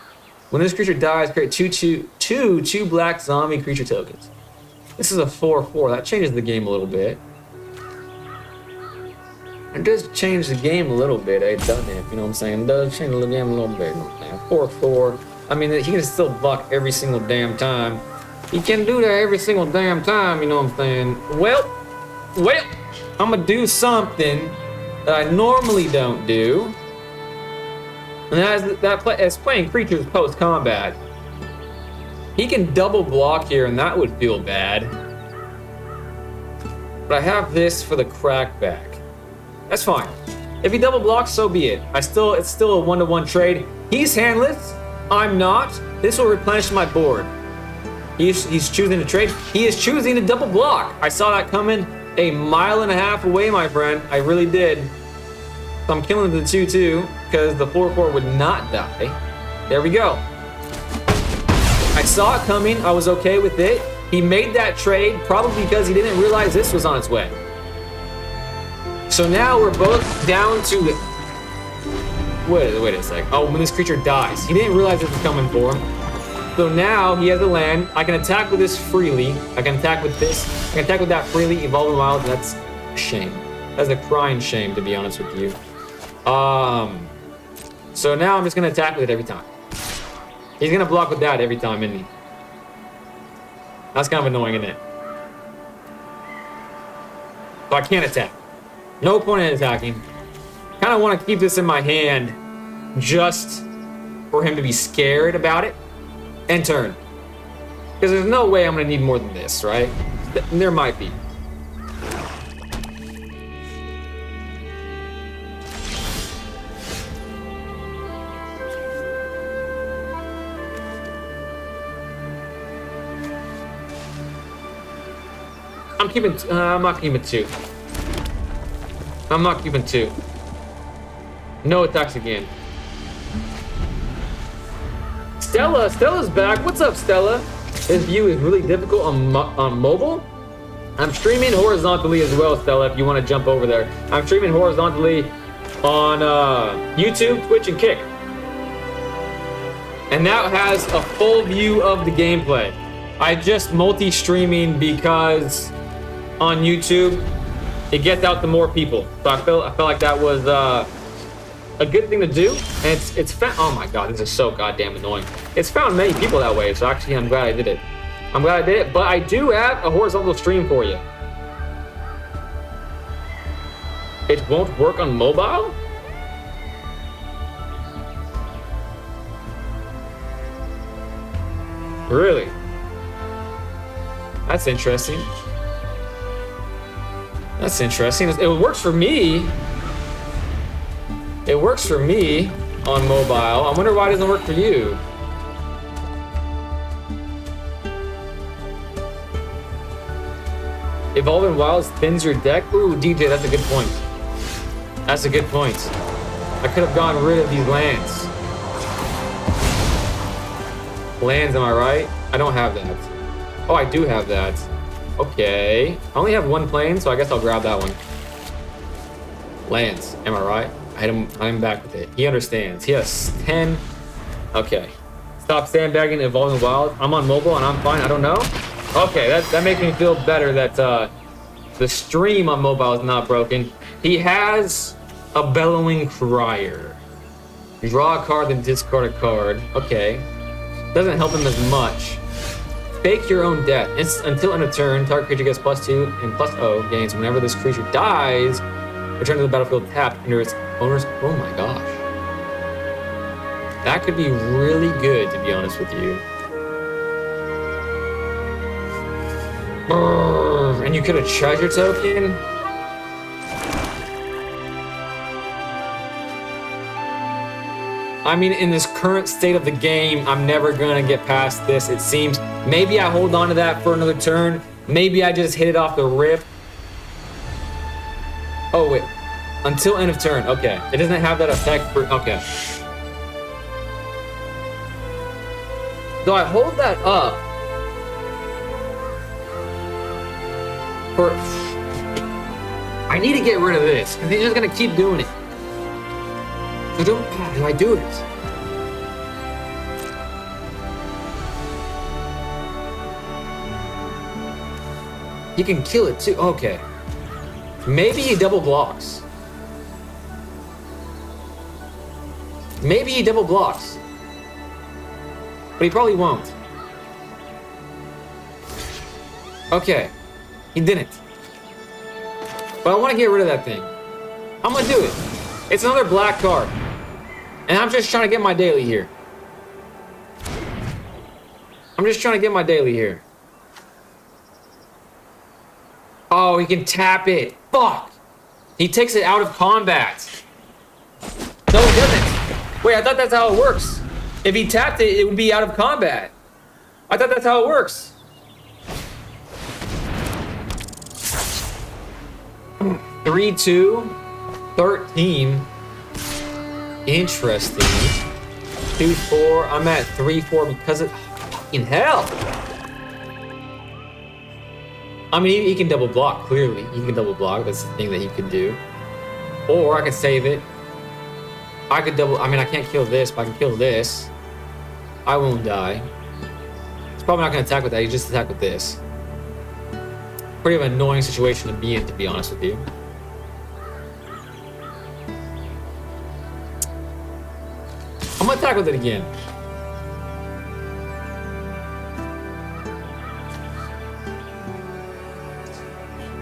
When this creature dies, create two black zombie creature tokens. This is a 4/4. That changes the game a little bit. It does change the game a little bit, doesn't it? You know what I'm saying? It does change the game a little bit. 4/4. I mean, he can still buck every single damn time. He can do that every single damn time, you know what I'm saying? Well, I'm gonna do something that I normally don't do. And that's playing creatures post-combat. He can double block here, and that would feel bad. But I have this for the crackback. That's fine. If he double blocks, so be it. It's still a 1-to-1 trade. He's handless. I'm not. This will replenish my board. He's choosing to trade. He is choosing to double block. I saw that coming a mile and a half away, my friend. I really did. So I'm killing the 2/2 because the 4/4 would not die. There we go. I saw it coming. I was okay with it. He made that trade probably because he didn't realize this was on its way. So now we're both down to... Wait a sec. Oh, when this creature dies. He didn't realize this was coming for him. So now he has a land. I can attack with this freely. I can attack with this. I can attack with that freely. Evolving Wilds. That's a shame. That's a crying shame, to be honest with you. So now I'm just gonna attack with it every time. He's gonna block with that every time, isn't he? That's kind of annoying, isn't it? So I can't attack. No point in attacking. Kind of want to keep this in my hand just for him to be scared about it. And turn. Because there's no way I'm going to need more than this, right? There might be. I'm not keeping 2. I'm not keeping 2. No attacks again. Stella's back. What's up, Stella? This view is really difficult on mobile. I'm streaming horizontally as well, Stella, if you want to jump over there. I'm streaming horizontally on YouTube, Twitch, and Kick. And that has a full view of the gameplay. I just multi-streaming because on YouTube, it gets out to more people. So I felt like that was a good thing to do. And it's found, oh my god, this is so goddamn annoying. It's found many people that way, so actually I'm glad I did it. But I do have a horizontal stream for you. It won't work on mobile? Really? That's interesting. That's interesting. It works for me. It works for me on mobile. I wonder why it doesn't work for you. Evolving Wilds thins your deck? Ooh, DJ, that's a good point. That's a good point. I could have gotten rid of these lands. Lands, am I right? I don't have that. Oh, I do have that. Okay. I only have one plane, so I guess I'll grab that one. Lands, am I right? I'm back with it. He understands. He has 10. Okay. Stop sandbagging Evolving Wild. I'm on mobile and I'm fine. I don't know. Okay, that makes me feel better that the stream on mobile is not broken. He has a Bellowing Crier. Draw a card, then discard a card. Okay. Doesn't help him as much. Fake your own death. Until end of turn, target creature gets +2 and +0 gains. Whenever this creature dies, return to the battlefield tapped under its owner's. Oh my gosh. That could be really good, to be honest with you. And you could have treasure token? I mean, in this current state of the game, I'm never gonna get past this, it seems. Maybe I hold on to that for another turn. Maybe I just hit it off the rip. Oh, wait. Until end of turn. Okay. It doesn't have that effect for... Okay. So I hold that up for... I need to get rid of this, because he's just gonna keep doing it. So do I do it? He can kill it too. Okay. Maybe he double blocks. Maybe he double blocks. But he probably won't. Okay. He didn't. But I want to get rid of that thing. I'm gonna do it. It's another black card. And I'm just trying to get my daily here. I'm just trying to get my daily here. Oh, he can tap it. Fuck. He takes it out of combat. No, he doesn't. Wait, I thought that's how it works. If he tapped it, it would be out of combat. I thought that's how it works. 3-2, 13. Interesting. 2-4. I'm at 3-4 because of fucking hell. I mean, he can double block, clearly. He can double block. That's the thing that he could do. Or I could save it. I could double... I mean, I can't kill this, but I can kill this. I won't die. He's probably not going to attack with that. He just attack with this. Pretty of an annoying situation to be in, to be honest with you. I'm going to attack with it again.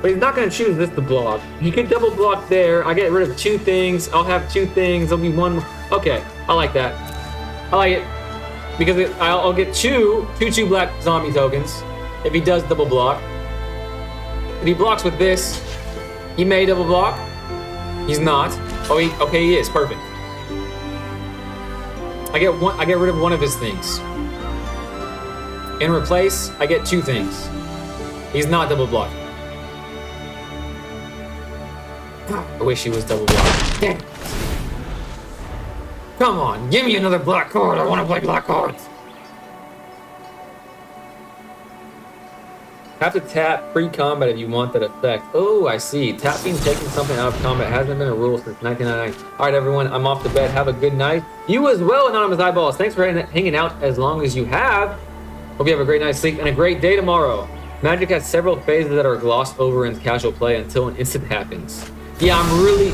But he's not going to choose this to block. He could double block there. I get rid of 2 things. I'll have 2 things. There'll be 1. Okay, I like that. I like it. Because I'll get 2 black zombie tokens if he does double block. If he blocks with this, he may double block. He's not. Oh, okay, he is. Perfect. I get rid of 1 of his things. In replace, I get 2 things. He's not double blocking. I wish he was double blocked. Damn. Come on, give me another black card. I want to play black cards. Have to tap pre-combat if you want that effect. Oh, I see. Tapping, taking something out of combat hasn't been a rule since 1999. All right, everyone, I'm off to bed. Have a good night. You as well, Anonymous Eyeballs. Thanks for hanging out as long as you have. Hope you have a great night's sleep and a great day tomorrow. Magic has several phases that are glossed over in casual play until an instant happens. Yeah, I'm really...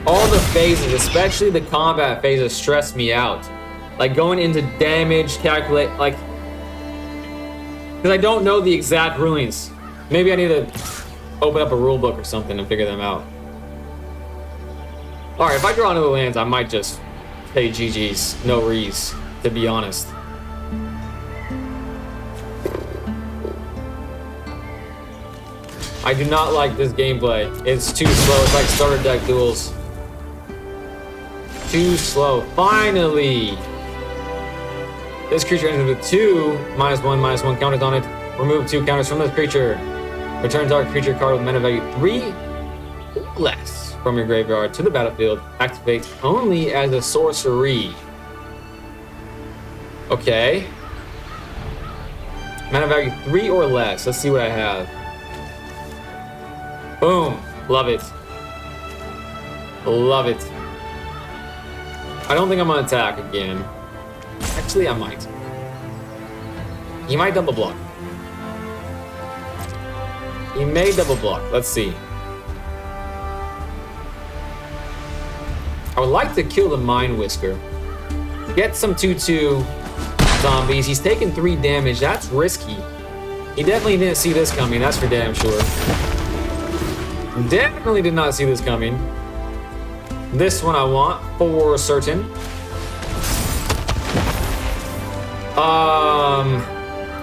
All the phases, especially the combat phases, stress me out. Like going into damage, calculate, like... Because I don't know the exact rulings. Maybe I need to open up a rule book or something and figure them out. Alright, if I draw another lands, I might just say GG's, no rees, to be honest. I do not like this gameplay. It's too slow. It's like starter deck duels. Too slow. Finally! This creature enters with 2 -1/-1 counters on it. Remove 2 counters from this creature. Return target creature card with mana value 3 or less from your graveyard to the battlefield. Activate only as a sorcery. Okay. Mana value 3 or less. Let's see what I have. Boom. Love it. Love it. I don't think I'm gonna attack again. Actually, I might. He might double block. He may double block. Let's see. I would like to kill the Mind Whisker. Get some 2/2 zombies. He's taking 3 damage. That's risky. He definitely didn't see this coming. That's for damn sure. Definitely did not see this coming. This one I want for certain.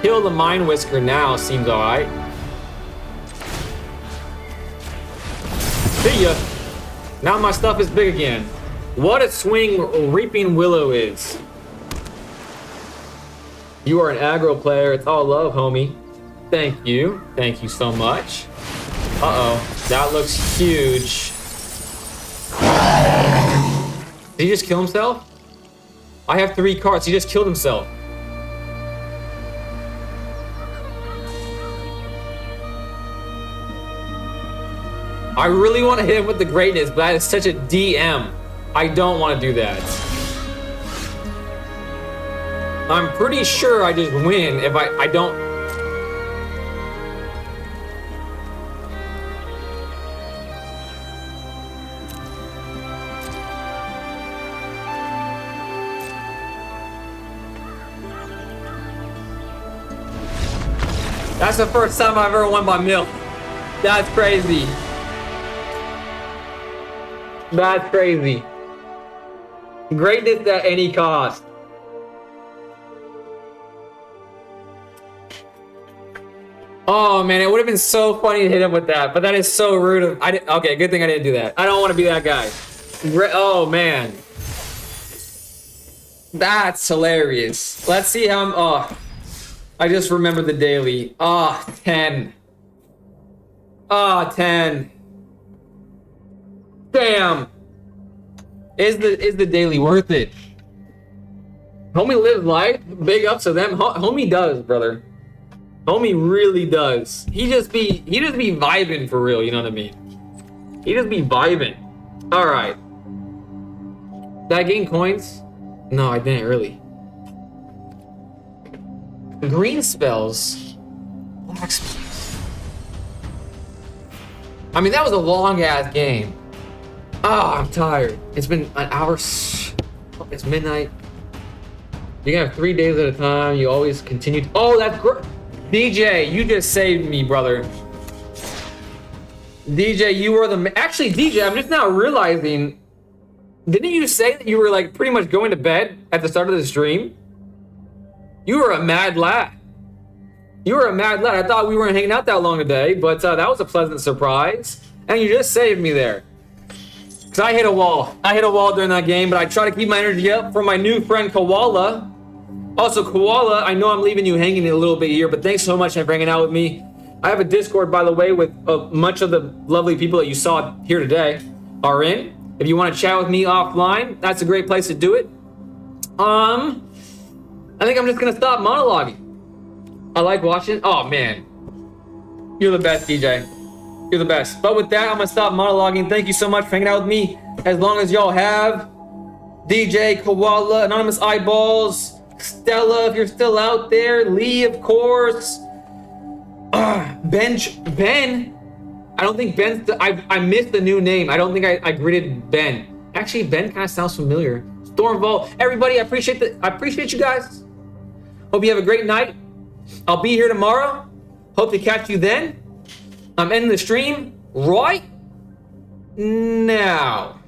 Kill the Mind Whisker now seems alright. See ya. Now my stuff is big again. What a swing Reaping Willow is. You are an aggro player. It's all love, homie. Thank you. Thank you so much. Uh-oh. That looks huge. Did he just kill himself? I have 3 cards. He just killed himself. I really want to hit him with the greatness, but that is such a DM. I don't want to do that. I'm pretty sure I just win if I don't... That's the first time I've ever won by milk. That's crazy. That's crazy. Greatness at any cost. Oh man, it would have been so funny to hit him with that, but that is so rude of. Okay, good thing I didn't do that. I don't want to be that guy. Oh man, that's hilarious. Let's see how I'm. Oh, I just remembered the daily. 10. 10. Damn. Is the daily worth it? Homie lives life. Big ups to them. Homie does, brother. Homie really does. He just be vibing for real, you know what I mean? He just be vibing. Alright. Did I gain coins? No, I didn't really. Green spells. Black spells. I mean, that was a long ass game. I'm tired. It's been an hour. It's midnight. You can have 3 days at a time. You always continue. Oh, that's great. DJ, you just saved me, brother. DJ, you were the... Actually, DJ, I'm just now realizing... Didn't you say that you were, like, pretty much going to bed at the start of the stream? You were a mad lad. You were a mad lad. I thought we weren't hanging out that long today, but that was a pleasant surprise. And you just saved me there. Because I hit a wall. I hit a wall during that game, but I try to keep my energy up for my new friend, Koala. Also, Koala, I know I'm leaving you hanging a little bit here, but thanks so much for hanging out with me. I have a Discord, by the way, with much of the lovely people that you saw here today are in. If you want to chat with me offline, that's a great place to do it. I think I'm just going to stop monologuing. I like watching. Oh, man. You're the best, DJ. You're the best. But with that, I'm going to stop monologuing. Thank you so much for hanging out with me. As long as y'all have DJ, Koala, Anonymous Eyeballs, Stella, if you're still out there, Lee, of course. Ben. I don't think Ben's. I missed the new name. I don't think I greeted Ben. Actually, Ben kind of sounds familiar. Stormvault. Everybody, I appreciate you guys. Hope you have a great night. I'll be here tomorrow. Hope to catch you then. I'm ending the stream right now.